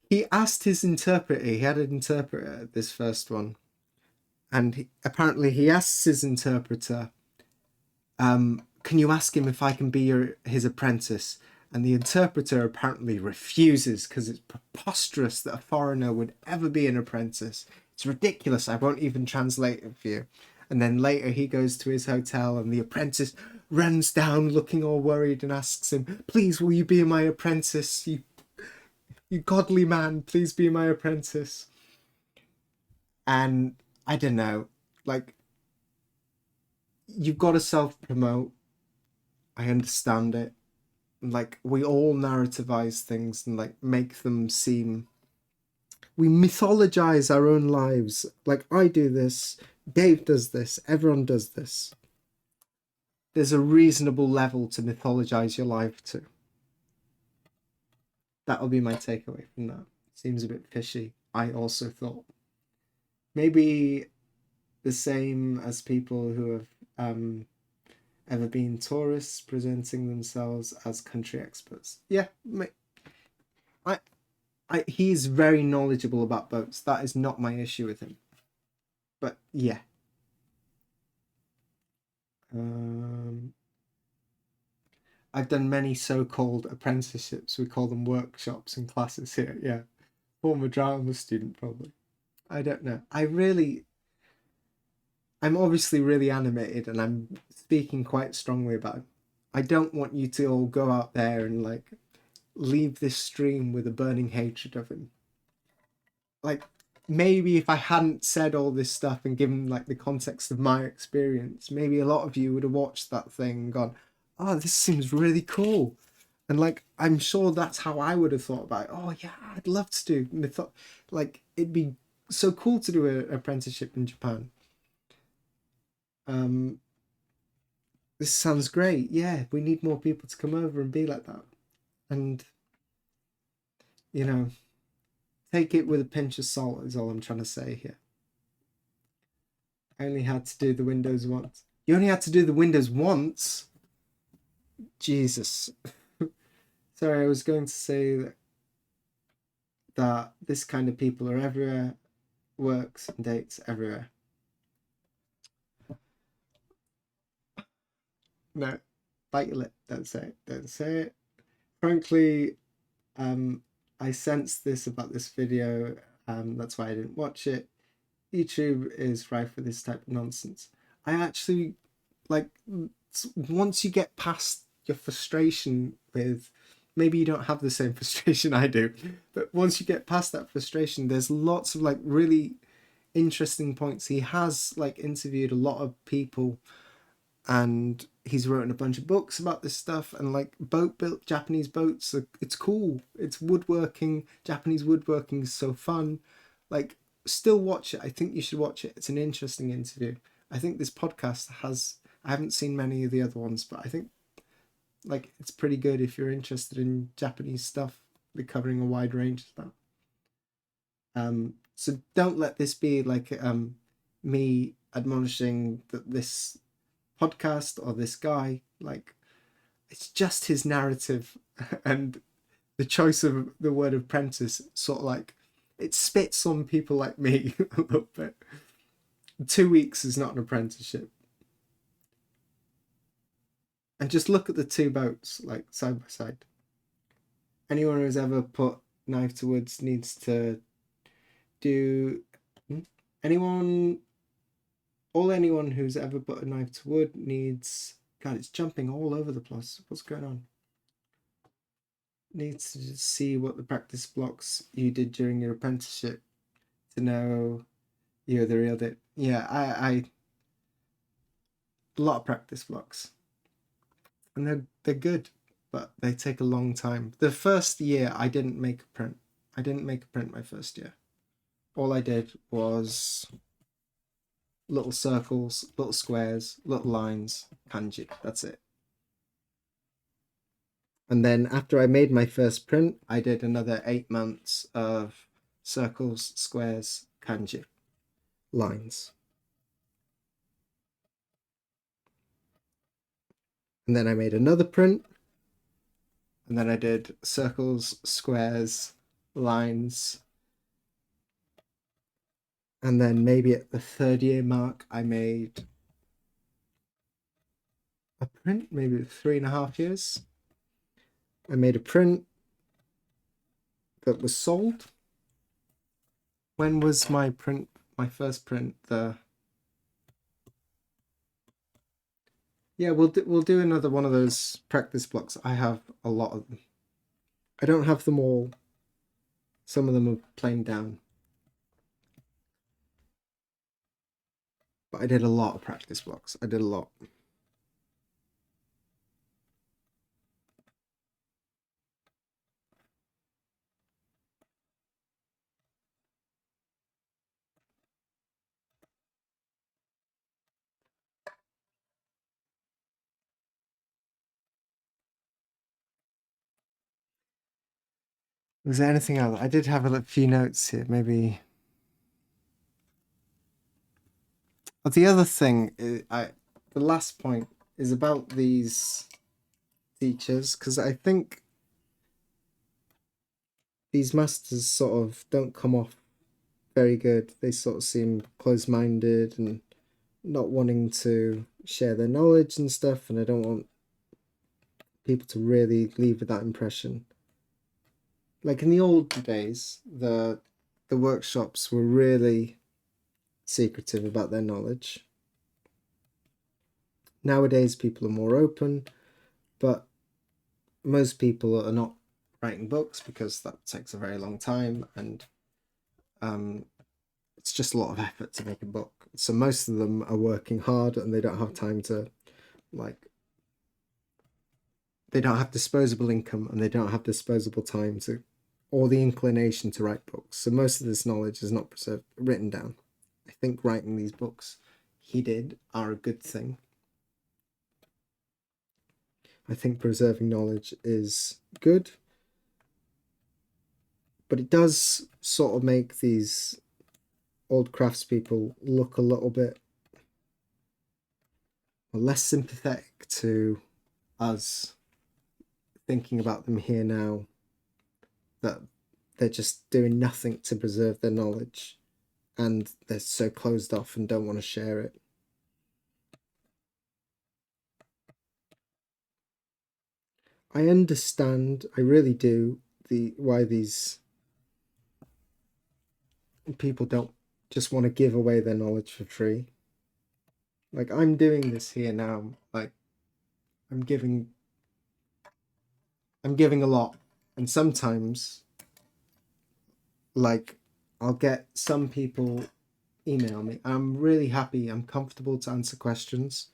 he asked his interpreter. He had an interpreter this first one, and apparently he asks his interpreter, "Can you ask him if I can be his apprentice?" And the interpreter apparently refuses because it's preposterous that a foreigner would ever be an apprentice. It's ridiculous. I won't even translate it for you. And then later he goes to his hotel and the apprentice runs down looking all worried and asks him, "Please, will you be my apprentice? You godly man, please be my apprentice." And I don't know, like, you've got to self promote. I understand it. Like, we all narrativize things and like make them seem, we mythologize our own lives. Like, I do this, Dave does this, everyone does this. There's a reasonable level to mythologize your life to. That'll be my takeaway from that. Seems a bit fishy. I also thought maybe the same as people who have ever been tourists presenting themselves as country experts. Yeah, I he's very knowledgeable about boats. That is not my issue with him. But yeah. I've done many so-called apprenticeships. We call them workshops and classes here. Yeah. Former drama student, probably. I don't know. I'm obviously really animated and I'm speaking quite strongly about it. I don't want you to all go out there and like leave this stream with a burning hatred of him. Like, maybe if I hadn't said all this stuff and given like the context of my experience, maybe a lot of you would have watched that thing and gone, "Oh, this seems really cool." And like, I'm sure that's how I would have thought about it. "Oh yeah, I'd love to do like, it'd be so cool to do an apprenticeship in Japan. Um, this sounds great. Yeah, we need more people to come over and be like that." And you know, take it with a pinch of salt is all I'm trying to say here. I only had to do the windows once. You only had to do the windows once? Jesus. Sorry, I was going to say that this kind of people are everywhere, works and dates everywhere. No, bite your lip. Don't say it. Don't say it. Frankly, I sensed this about this video. That's why I didn't watch it. YouTube is rife with this type of nonsense. I actually like, once you get past your frustration with, maybe you don't have the same frustration I do, but once you get past that frustration, there's lots of like really interesting points. He has like interviewed a lot of people and he's written a bunch of books about this stuff, and like boat built Japanese boats, it's cool. It's woodworking. Japanese woodworking is so fun. Like, still watch it. I think you should watch it. It's an interesting interview. I think this podcast has, I haven't seen many of the other ones, but I think like it's pretty good if you're interested in Japanese stuff. We're covering a wide range of that. So don't let this be like me admonishing that this podcast or this guy, like, it's just his narrative and the choice of the word apprentice sort of like, it spits on people like me a little bit. 2 weeks is not an apprenticeship. And just look at the two boats like side by side. Anyone who's ever put knife to woods needs to do, anyone anyone who's ever put a knife to wood needs, God, it's jumping all over the place. What's going on? Needs to see what the practice blocks you did during your apprenticeship to know you're the real deal. Yeah, I a lot of practice blocks, and they're good, but they take a long time. The first year, I didn't make a print. I didn't make a print my first year. All I did was little circles, little squares, little lines, kanji. That's it. And then after I made my first print, I did another 8 months of circles, squares, kanji, lines. And then I made another print, and then I did circles, squares, lines. And then maybe at the 3rd year mark, I made a print, maybe 3.5 years. I made a print that was sold. When was my print, my first print? Yeah, we'll do another one of those practice blocks. I have a lot of them. I don't have them all. Some of them are plain down. But I did a lot of practice blocks. I did a lot. Was there anything else? I did have a few notes here. Maybe. But the other thing, the last point is about these teachers, because I think these masters sort of don't come off very good. They sort of seem close-minded and not wanting to share their knowledge and stuff, and I don't want people to really leave with that impression. Like in the old days, the workshops were really secretive about their knowledge. Nowadays, people are more open, but most people are not writing books because that takes a very long time, and it's just a lot of effort to make a book. So most of them are working hard, and they don't have time to, like, they don't have disposable income, and they don't have disposable time to, or the inclination to write books. So most of this knowledge is not preserved, written down. I think writing these books he did are a good thing. I think preserving knowledge is good, but it does sort of make these old craftspeople look a little bit less sympathetic to us thinking about them here now, that they're just doing nothing to preserve their knowledge and they're so closed off and don't want to share it. I understand, I really do, why these people don't just want to give away their knowledge for free. Like, I'm doing this here now, like, I'm giving a lot, and sometimes, like, I'll get some people email me. I'm really happy, I'm comfortable to answer questions.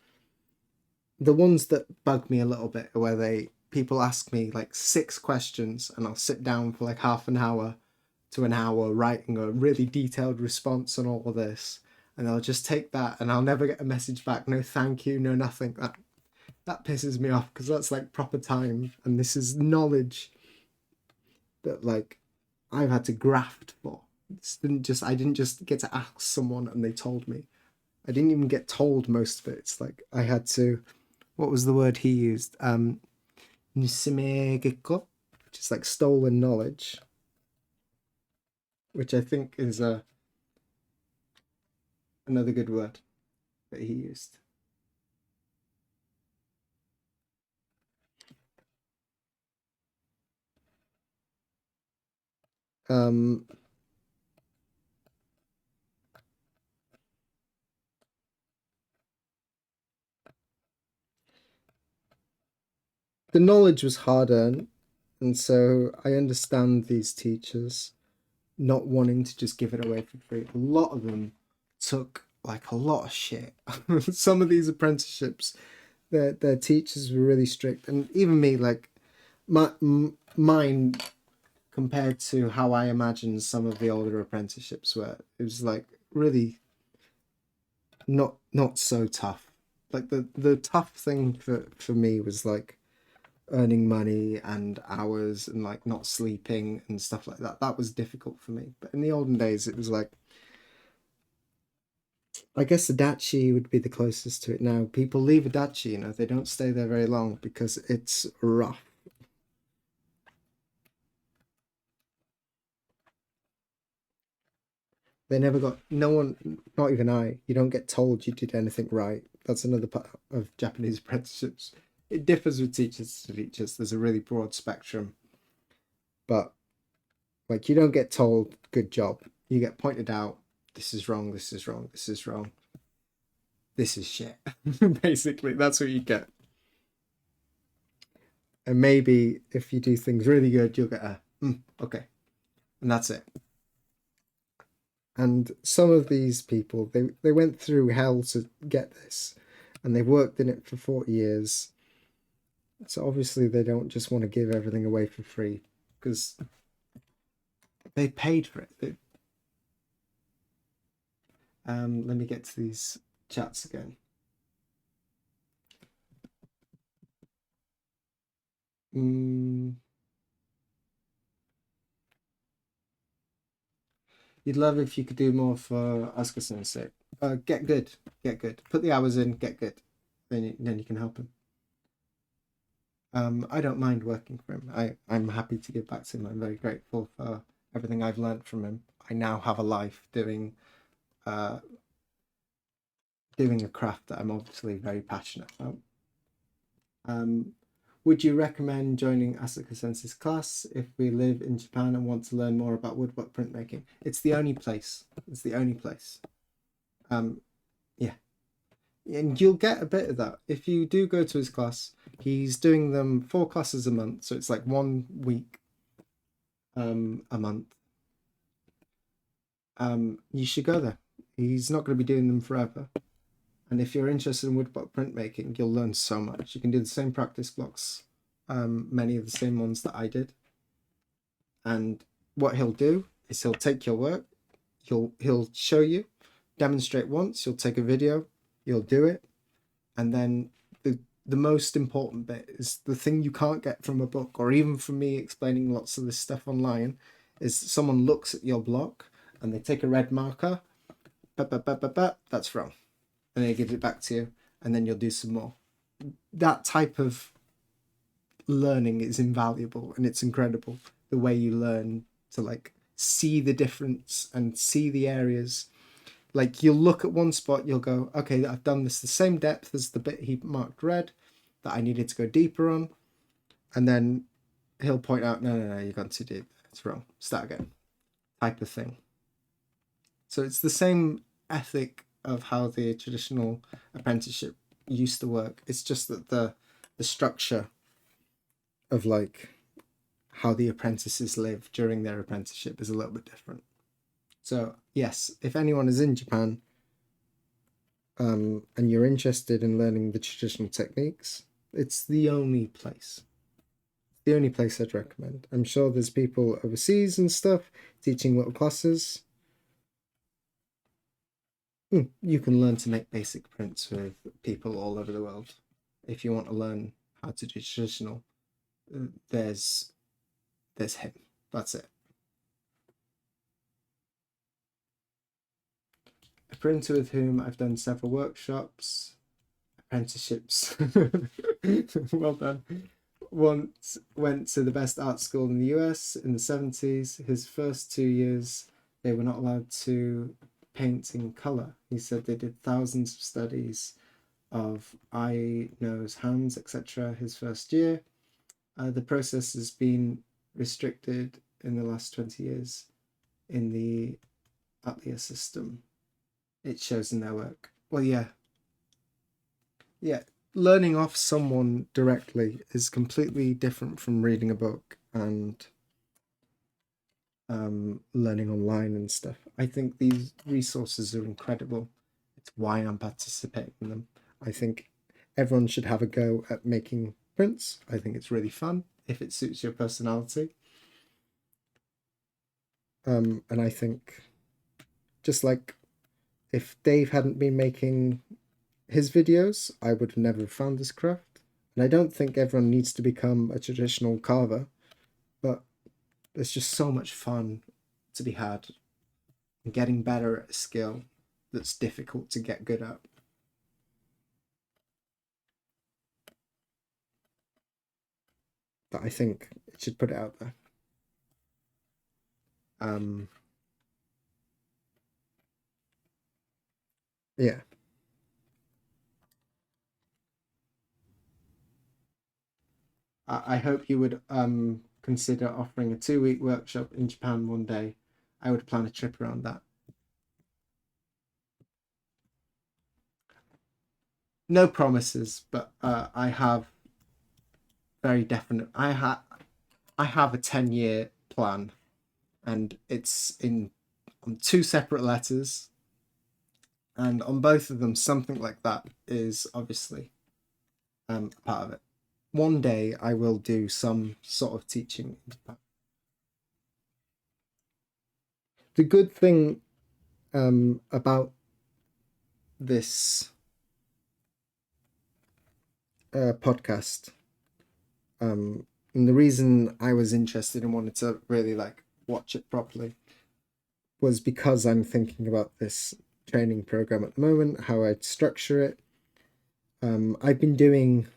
The ones that bug me a little bit are where people ask me like 6 questions, and I'll sit down for like half an hour to an hour writing a really detailed response on all of this, and I'll just take that and I'll never get a message back, no thank you, no nothing. That pisses me off, because that's like proper time, and this is knowledge that, like, I've had to graft for. I didn't just get to ask someone and they told me. I didn't even get told most of it. It's like I had to, what was the word he used? Nisimegeko, which is like stolen knowledge, which I think is another good word that he used. Um, the knowledge was hard earned, and so I understand these teachers, not wanting to just give it away for free. A lot of them took like a lot of shit. Some of these apprenticeships, their teachers were really strict, and even me, like mine compared to how I imagined some of the older apprenticeships were. It was like really not so tough. Like the tough thing for me was like earning money and hours and like not sleeping and stuff like that. That was difficult for me. But in the olden days, it was like, I guess the dachi would be the closest to it now. People leave a dachi, you know, they don't stay there very long because it's rough. They never got, no one, not even I, you don't get told you did anything right. That's another part of Japanese apprenticeships. It differs with teachers to teachers. There's a really broad spectrum, but like you don't get told good job. You get pointed out, this is wrong, this is wrong, this is wrong. This is shit. Basically, that's what you get. And maybe if you do things really good, you'll get a okay. And that's it. And some of these people, they went through hell to get this, and they've worked in it for 40 years. So obviously they don't just want to give everything away for free because they paid for it. Let me get to these chats again. You'd love if you could do more for Asuka sake. Get good, get good. Put the hours in, get good. Then you can help him. I don't mind working for him. I'm happy to give back to him. I'm very grateful for everything I've learned from him. I now have a life uh, doing a craft that I'm obviously very passionate about. Um, would you recommend joining Asuka Sensei's class if we live in Japan and want to learn more about woodblock printmaking? It's the only place. It's the only place. Yeah. And you'll get a bit of that. If you do go to his class, he's doing them 4 classes a month. So it's like 1 week a month. You should go there. He's not going to be doing them forever. And if you're interested in woodblock printmaking, you'll learn so much. You can do the same practice blocks, many of the same ones that I did. And what he'll do is he'll take your work, he'll show you, demonstrate once, you'll take a video, you'll do it, and then the most important bit is the thing you can't get from a book or even from me explaining lots of this stuff online is someone looks at your block and they take a red marker, that's wrong, and they give it back to you, and then you'll do some more. That type of learning is invaluable and it's incredible the way you learn to like see the difference and see the areas. Like you'll look at one spot, you'll go, okay, I've done this the same depth as the bit he marked red that I needed to go deeper on, and then he'll point out, no, you've gone too deep, it's wrong, start again, type of thing. So it's the same ethic of how the traditional apprenticeship used to work. It's just that the structure of like how the apprentices live during their apprenticeship is a little bit different. So yes, if anyone is in Japan and you're interested in learning the traditional techniques, it's the only place. The only place I'd recommend. I'm sure there's people overseas and stuff teaching little classes. You can learn to make basic prints with people all over the world. If you want to learn how to do traditional, there's him. That's it. A printer with whom I've done several workshops, apprenticeships. Well done. Once went to the best art school in the US in the 70s. His first 2 years, they were not allowed to paint in color. He said they did thousands of studies of eye, nose, hands, etc. his first year. The process has been restricted in the last 20 years in the Atlia system. It shows in their work. Well, yeah. Learning off someone directly is completely different from reading a book, and learning online and stuff. I think these resources are incredible. It's why I'm participating in them. I think everyone should have a go at making prints. I think it's really fun if it suits your personality. And I think just like if Dave hadn't been making his videos, I would have never found this craft. And I don't think everyone needs to become a traditional carver, but there's just so much fun to be had in getting better at a skill that's difficult to get good at. That I think it should put it out there. Um, yeah. I hope you would consider offering a 2 week workshop in Japan one day. I would plan a trip around that. No promises, but I have very definite. I have a 10-year plan, and it's in on two separate letters, and on both of them, something like that is obviously a part of it. One day, I will do some sort of teaching in Japan. The good thing about this podcast, and the reason I was interested and wanted to really like watch it properly was because I'm thinking about this training program at the moment, how I'd structure it. I've been doing,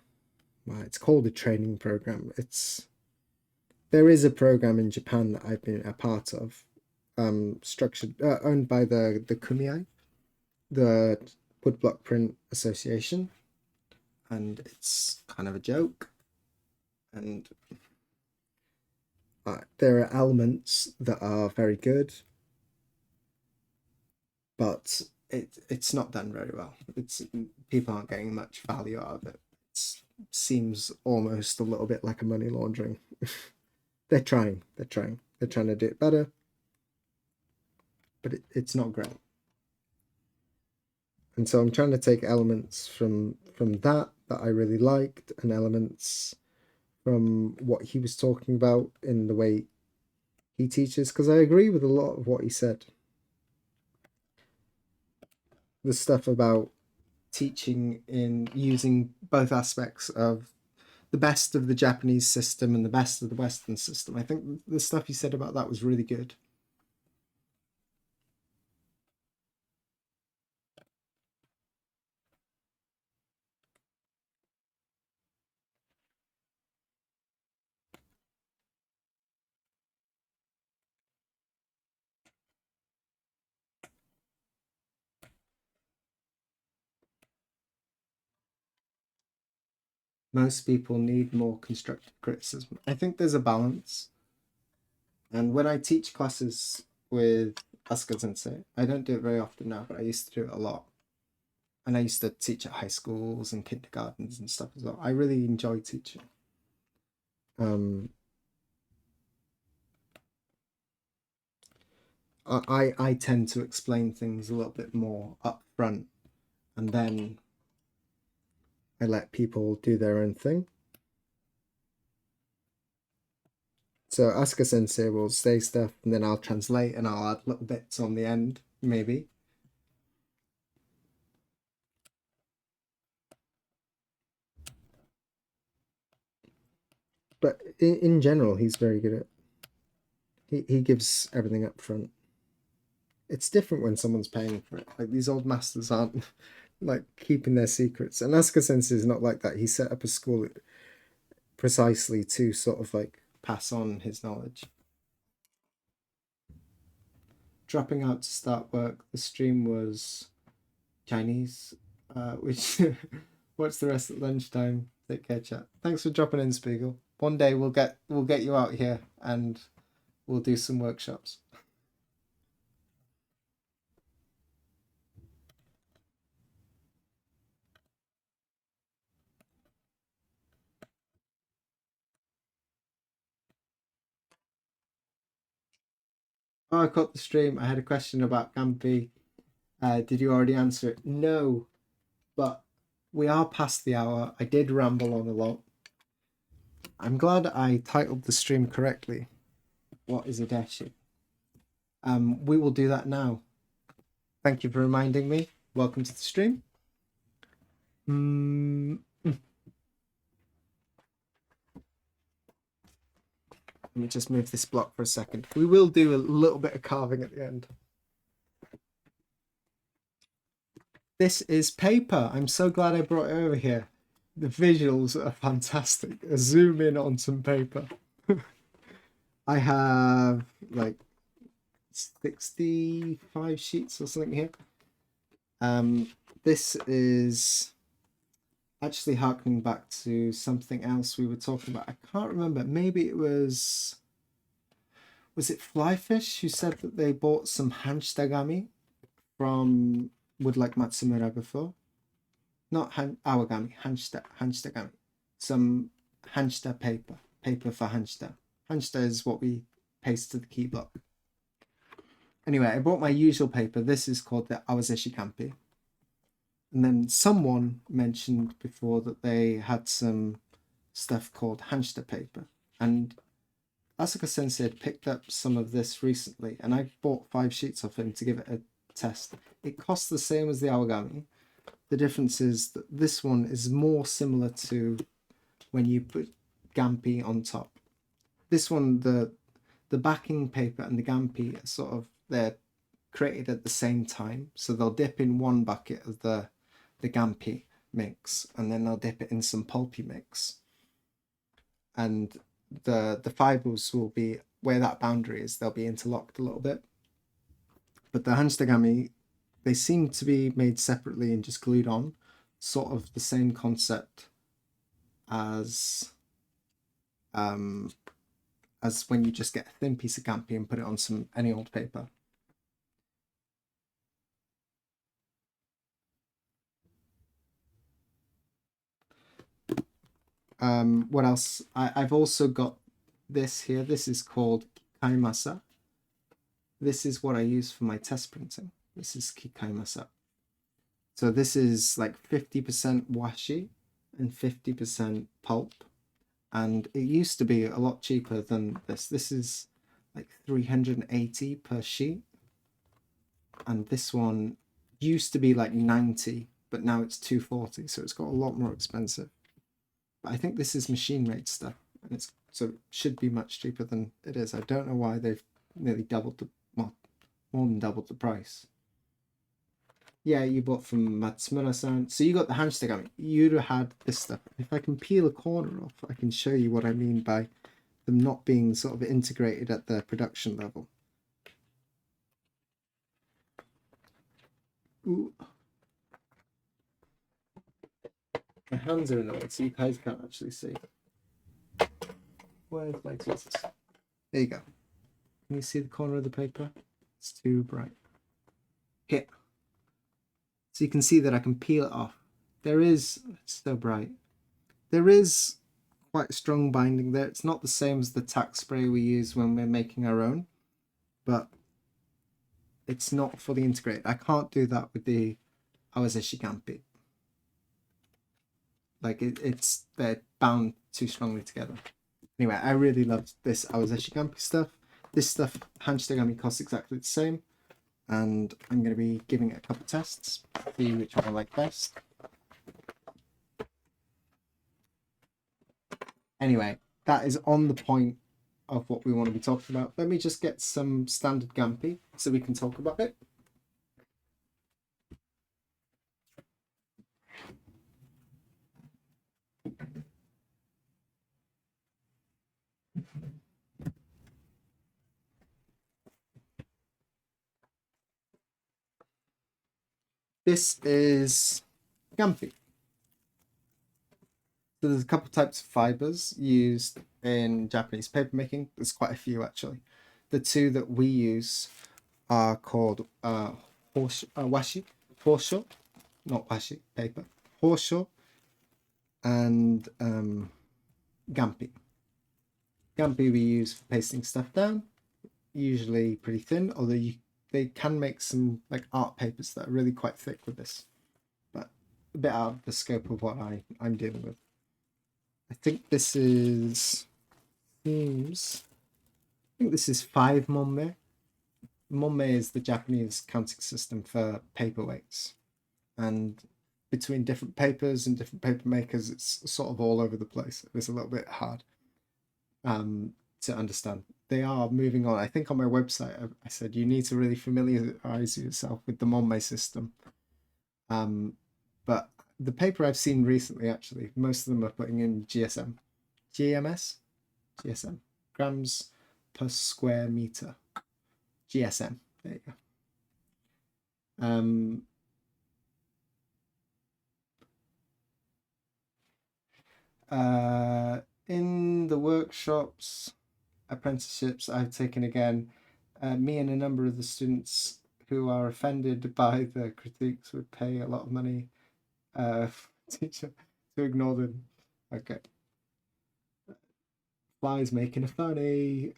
well, it's called a training program. There is a program in Japan that I've been a part of, structured, owned by the Kumiai, the Woodblock Print Association, and it's kind of a joke. And there are elements that are very good, but it's not done very well. It's people aren't getting much value out of it. It seems almost a little bit like a money laundering. They're trying. They're trying to do it better, but it's not great. And so I'm trying to take elements from that I really liked, and elements from what he was talking about in the way he teaches, because I agree with a lot of what he said. The stuff about teaching in using both aspects of the best of the Japanese system and the best of the Western system. I think the stuff he said about that was really good. Most people need more constructive criticism. I think there's a balance. And when I teach classes with Asuka Sensei, I don't do it very often now, but I used to do it a lot. And I used to teach at high schools and kindergartens and stuff as well. I really enjoy teaching. Um, I tend to explain things a little bit more up front, and then I let people do their own thing. So Asuka Sensei will say stuff, and then I'll translate, and I'll add little bits on the end, maybe. But in general, he's very good at. He gives everything up front. It's different when someone's paying for it. Like these old masters aren't like keeping their secrets. And Asuka Sensei is not like that. He set up a school precisely to sort of like pass on his knowledge. Dropping out to start work. The stream was Chinese, which what's the rest at lunchtime? Take care, chat. Thanks for dropping in, Spiegel. One day we'll get you out here and we'll do some workshops. Oh, I caught the stream. I had a question about Gampi. Did you already answer it? No, but we are past the hour. I did ramble on a lot. I'm glad I titled the stream correctly. What is a deshi? We will do that now. Thank you for reminding me. Welcome to the stream. Let me just move this block for a second. We will do a little bit of carving at the end. This is paper. I'm so glad I brought it over here. The visuals are fantastic. A zoom in on some paper. I have like 65 sheets or something here. This is actually harkening back to something else we were talking about. I can't remember. Maybe it was it Flyfish who said that they bought some hanshitagami from Woodblock Matsumura before? Not awagami, hanshitagami. Some hanshita paper for hanshita. Hanshita is what we paste to the key block. Anyway, I bought my usual paper. This is called the awazeshi kampi. And then someone mentioned before that they had some stuff called hanshita paper. And Asuka Sensei had picked up some of this recently, and I bought 5 sheets of him to give it a test. It costs the same as the awagami. The difference is that this one is more similar to when you put gampi on top. This one, the backing paper and the gampi are sort of, they're created at the same time. So they'll dip in one bucket of the gampi mix, and then they'll dip it in some pulpy mix. And the fibers will be, where that boundary is, they'll be interlocked a little bit. But the hanshitagami, they seem to be made separately and just glued on, sort of the same concept as when you just get a thin piece of gampi and put it on any old paper. What else? I've also got this here. This is called kikaimasa. This is what I use for my test printing. This is kikaimasa. So this is like 50% washi and 50% pulp. And it used to be a lot cheaper than this. This is like 380 per sheet. And this one used to be like 90, but now it's 240. So it's got a lot more expensive. But I think this is machine made stuff, and so it should be much cheaper than it is. I don't know why they've nearly doubled more than doubled the price. Yeah, you bought from Matsumura-san. So you got the hanshitagami. You'd have had this stuff. If I can peel a corner off, I can show you what I mean by them not being sort of integrated at the production level. Ooh. My hands are in the way, so you guys can't actually see. Where's my Jesus? There you go. Can you see the corner of the paper? It's too bright. Here. So you can see that I can peel it off. It's so bright. There is quite strong binding there. It's not the same as the tack spray we use when we're making our own, but it's not fully integrated. I can't do that with the awazeshi gampi. Like they're bound too strongly together. Anyway, I really loved this awazeshi gampi stuff. This stuff, hanshitagami, costs exactly the same. And I'm going to be giving it a couple tests, see which one I like best. Anyway, that is on the point of what we want to be talking about. Let me just get some standard gampi so we can talk about it. This is gampi. So there's a couple types of fibers used in Japanese papermaking. There's quite a few actually. The two that we use are called washi, hosho, not washi, paper, hosho, and gampi. Gampi we use for pasting stuff down. usually pretty thin, although they can make some like art papers that are really quite thick with this, but a bit out of the scope of what I'm dealing with. I think this is themes. I think this is 5 monme. Monme is the Japanese counting system for paperweights, and between different papers and different paper makers, it's sort of all over the place. It's a little bit hard to understand. They are moving on. I think on my website, I said you need to really familiarize yourself with the Monme system. But the paper I've seen recently, actually, most of them are putting in GSM, GMS, GSM, grams per square meter. GSM. There you go. In the workshops, apprenticeships I've taken again, me and a number of the students who are offended by the critiques would pay a lot of money for teacher to ignore them. Okay. Fly's making a funny.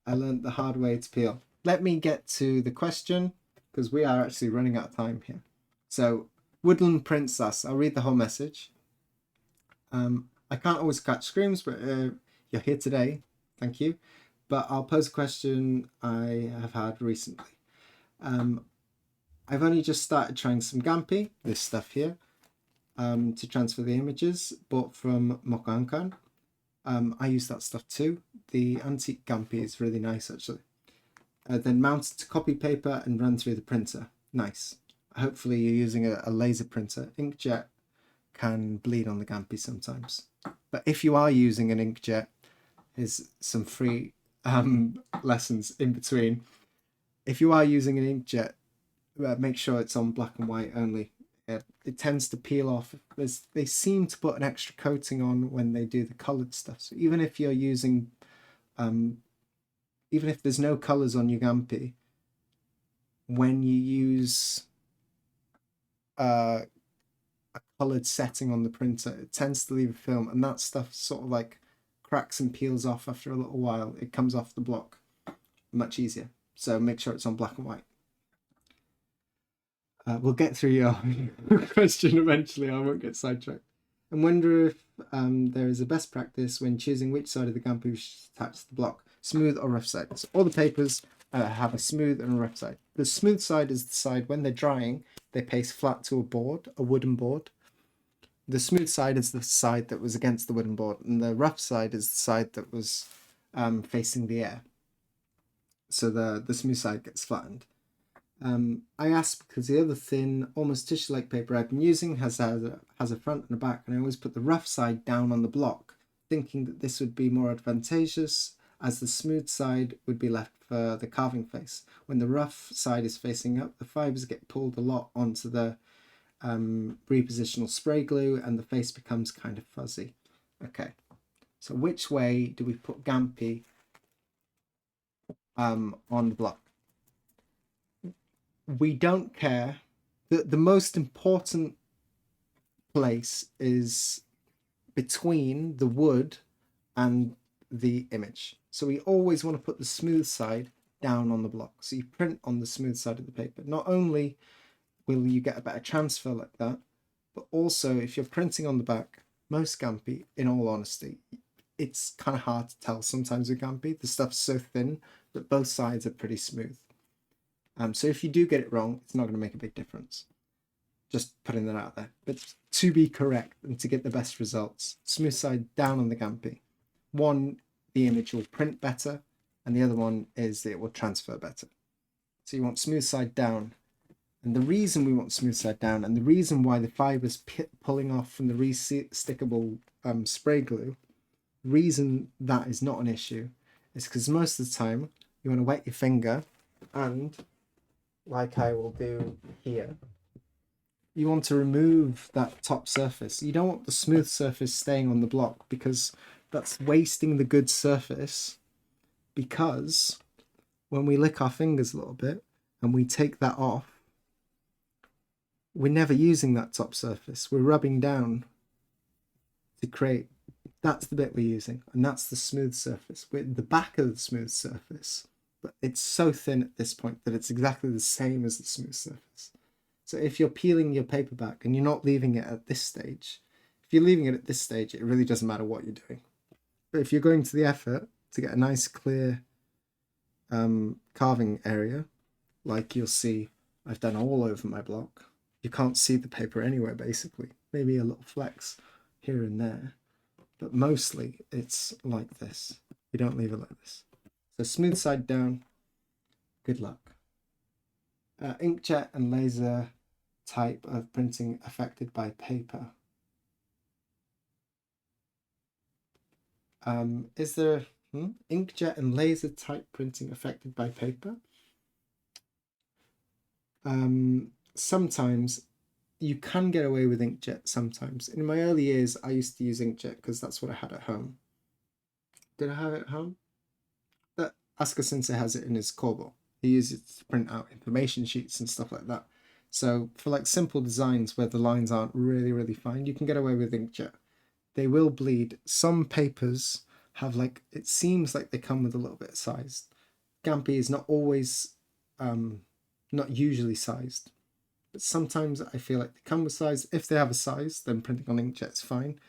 I learned the hard way to peel. Let me get to the question, because we are actually running out of time here. So, Woodland Princess, I'll read the whole message. I can't always catch screams, but you're here today. Thank you. But I'll pose a question I have had recently. I've only just started trying some Gampi, this stuff here, to transfer the images, bought from Mokankan. I use that stuff too. The antique Gampi is really nice, actually. Then mounted to copy paper and run through the printer. Nice. Hopefully you're using a laser printer. Inkjet can bleed on the Gampi sometimes. But if you are using an inkjet, here's some free lessons in between. If you are using an inkjet, make sure it's on black and white only. It tends to peel off. They seem to put an extra coating on when they do the coloured stuff. So even if you're using, even if there's no colours on your Gampi, when you use a coloured setting on the printer, it tends to leave a film, and that stuff sort of like cracks and peels off after a little while. It comes off the block much easier. So make sure it's on black and white. We'll get through your question eventually. I won't get sidetracked. I wonder if there is a best practice when choosing which side of the Gampi we should attach to the block, smooth or rough side. So all the papers have a smooth and a rough side. The smooth side is the side when they're drying, they paste flat to a board, a wooden board. The smooth side is the side that was against the wooden board, and the rough side is the side that was facing the air. So the smooth side gets flattened. I asked because the other thin, almost tissue-like paper I've been using has a front and a back, and I always put the rough side down on the block, thinking that this would be more advantageous, as the smooth side would be left for the carving face. When the rough side is facing up, the fibres get pulled a lot onto the repositional spray glue, and the face becomes kind of fuzzy. Okay, so which way do we put Gampi on the block? We don't care. The most important place is between the wood and the image. So we always want to put the smooth side down on the block. So you print on the smooth side of the paper. Not only will you get a better transfer like that, but also if you're printing on the back, most Gampi, in all honesty, it's kind of hard to tell sometimes with Gampi. The stuff's so thin that both sides are pretty smooth. So if you do get it wrong, it's not going to make a big difference. Just putting that out there. But to be correct and to get the best results, smooth side down on the Gampi. One, the image will print better, and the other one is that it will transfer better. So you want smooth side down. And the reason we want smooth side down, and the reason why the fiber's pulling off from the re-stickable spray glue, the reason that is not an issue is because most of the time you want to wet your finger, and like I will do here, you want to remove that top surface. You don't want the smooth surface staying on the block, because that's wasting the good surface, because when we lick our fingers a little bit and we take that off, we're never using that top surface. We're rubbing down to create That's the bit we're using, and that's the smooth surface. We're at the back of the smooth surface, but it's so thin at this point that it's exactly the same as the smooth surface. So if you're peeling your paper back and you're not leaving it at this stage, if you're leaving it at this stage, it really doesn't matter what you're doing. But if you're going to the effort to get a nice clear carving area, like you'll see I've done all over my block, you can't see the paper anywhere basically, maybe a little flex here and there, but mostly it's like this. You don't leave it like this. So smooth side down, good luck. Inkjet and laser type of printing affected by paper. Is there inkjet and laser type printing affected by paper? Sometimes you can get away with inkjet sometimes. In my early years, I used to use inkjet because that's what I had at home. Did I have it at home? That Asuka Sensei has it in his Kobo. He uses it to print out information sheets and stuff like that. So for like simple designs where the lines aren't really, really fine, you can get away with inkjet. They will bleed. Some papers have like, it seems like they come with a little bit of size. Gampi is not always, not usually sized, but sometimes I feel like they come with size. If they have a size, then printing on inkjet's fine.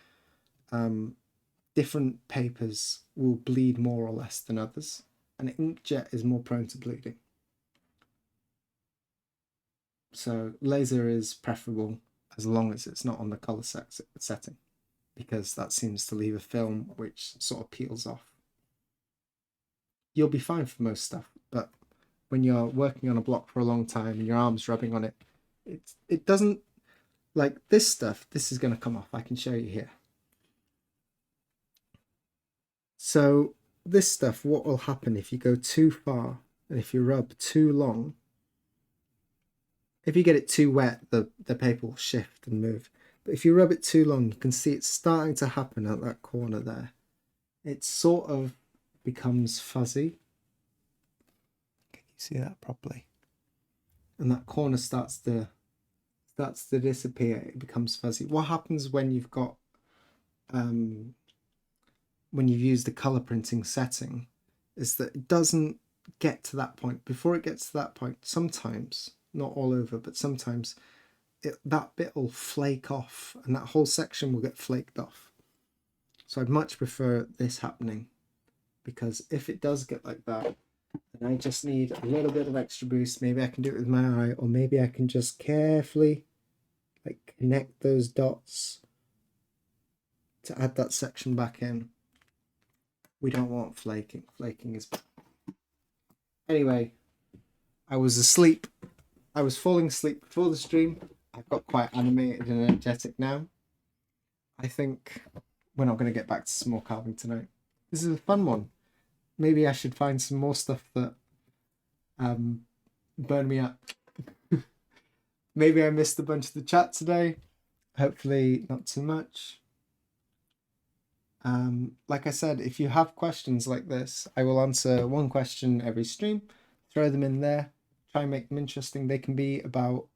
Different papers will bleed more or less than others, and inkjet is more prone to bleeding. So laser is preferable as long as it's not on the color setting, because that seems to leave a film which sort of peels off. You'll be fine for most stuff, but when you're working on a block for a long time and your arm's rubbing on it, it doesn't, like this stuff, this is going to come off. I can show you here. So this stuff, what will happen if you go too far and if you rub too long, if you get it too wet, the paper will shift and move. But if you rub it too long, you can see it's starting to happen at that corner there. It sort of becomes fuzzy. Can you see that properly? And that corner starts to disappear. It becomes fuzzy. What happens when you've got when you've used the color printing setting is that it doesn't get to that point. Before it gets to that point, sometimes, not all over, but sometimes that bit will flake off and that whole section will get flaked off. So I'd much prefer this happening, because if it does get like that, then I just need a little bit of extra boost. Maybe I can do it with my eye, or maybe I can just carefully like connect those dots to add that section back in. We don't want flaking. Flaking is bad. Anyway, I was asleep. I was falling asleep before the stream. I've got quite animated and energetic now. I think we're not going to get back to some more carving tonight. This is a fun one. Maybe I should find some more stuff that burn me up. Maybe I missed a bunch of the chat today. Hopefully not too much. Like I said, if you have questions like this, I will answer one question every stream, throw them in there, try and make them interesting. They can be about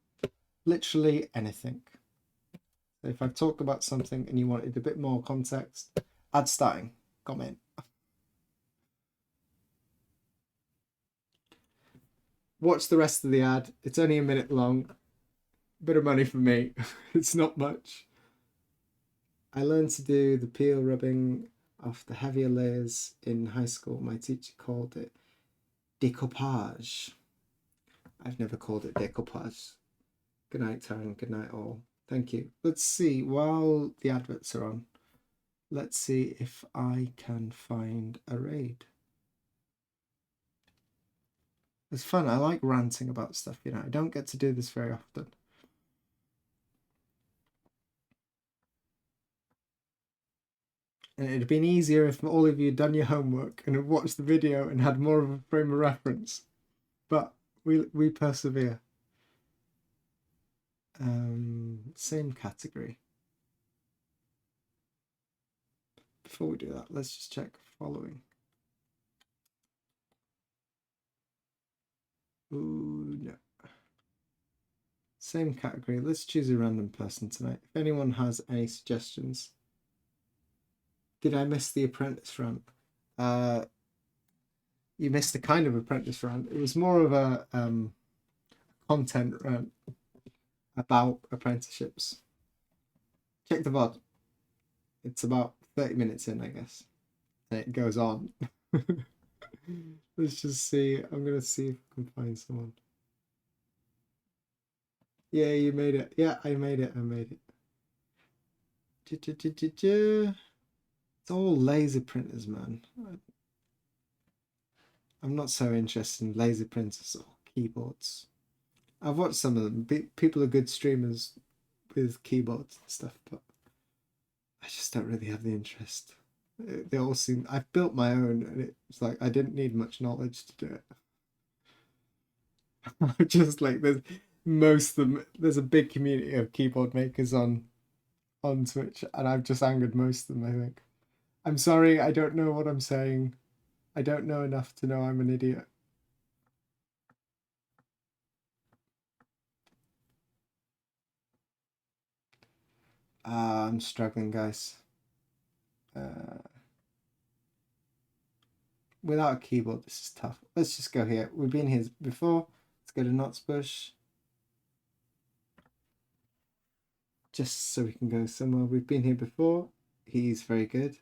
literally anything. So if I've talked about something and you wanted a bit more context, add starting, comment. Watch the rest of the ad. It's only a minute long. Bit of money for me. It's not much. I learned to do the peel rubbing off the heavier layers in high school. My teacher called it decoupage. I've never called it decoupage. Good night, Taryn. Good night, all. Thank you. Let's see, while the adverts are on, let's see if I can find a raid. It's fun. I like ranting about stuff, you know. I don't get to do this very often. And it'd have been easier if all of you had done your homework and had watched the video and had more of a frame of reference. But we persevere. Same category. Before we do that, let's just check following. Ooh, no. Same category. Let's choose a random person tonight. If anyone has any suggestions. Did I miss the apprentice rant? You missed a kind of apprentice rant. It was more of a content rant about apprenticeships. Check the VOD. It's about 30 minutes in, I guess. And it goes on. Let's just see. I'm going to see if I can find someone. Yeah, you made it. Yeah, I made it. I made it. It's all laser printers, man. I'm not so interested in laser printers or keyboards. I've watched some of them. People are good streamers with keyboards and stuff, but I just don't really have the interest. They all seem... I've built my own, and it's like I didn't need much knowledge to do it. Just like there's most of them. There's a big community of keyboard makers on Twitch, and I've just angered most of them, I think. I'm sorry, I don't know what I'm saying. I don't know enough to know I'm an idiot. I'm struggling, guys. Without a keyboard, this is tough. Let's just go here. We've been here before. Let's go to Knotsbush. Just so we can go somewhere. We've been here before. He's very good.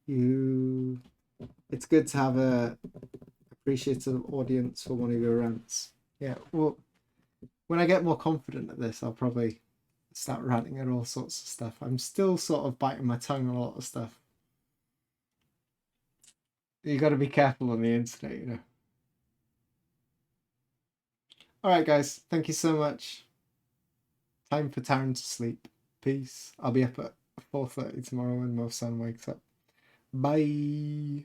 It's good to have a appreciative audience for one of your rants. Yeah, well, when I get more confident at this, I'll probably start ranting at all sorts of stuff. I'm still sort of biting my tongue on a lot of stuff. You got to be careful on the internet, you know. All right, guys. Thank you so much. Time for Taryn to sleep. Peace. I'll be up at 4:30 tomorrow when my son wakes up. Bye.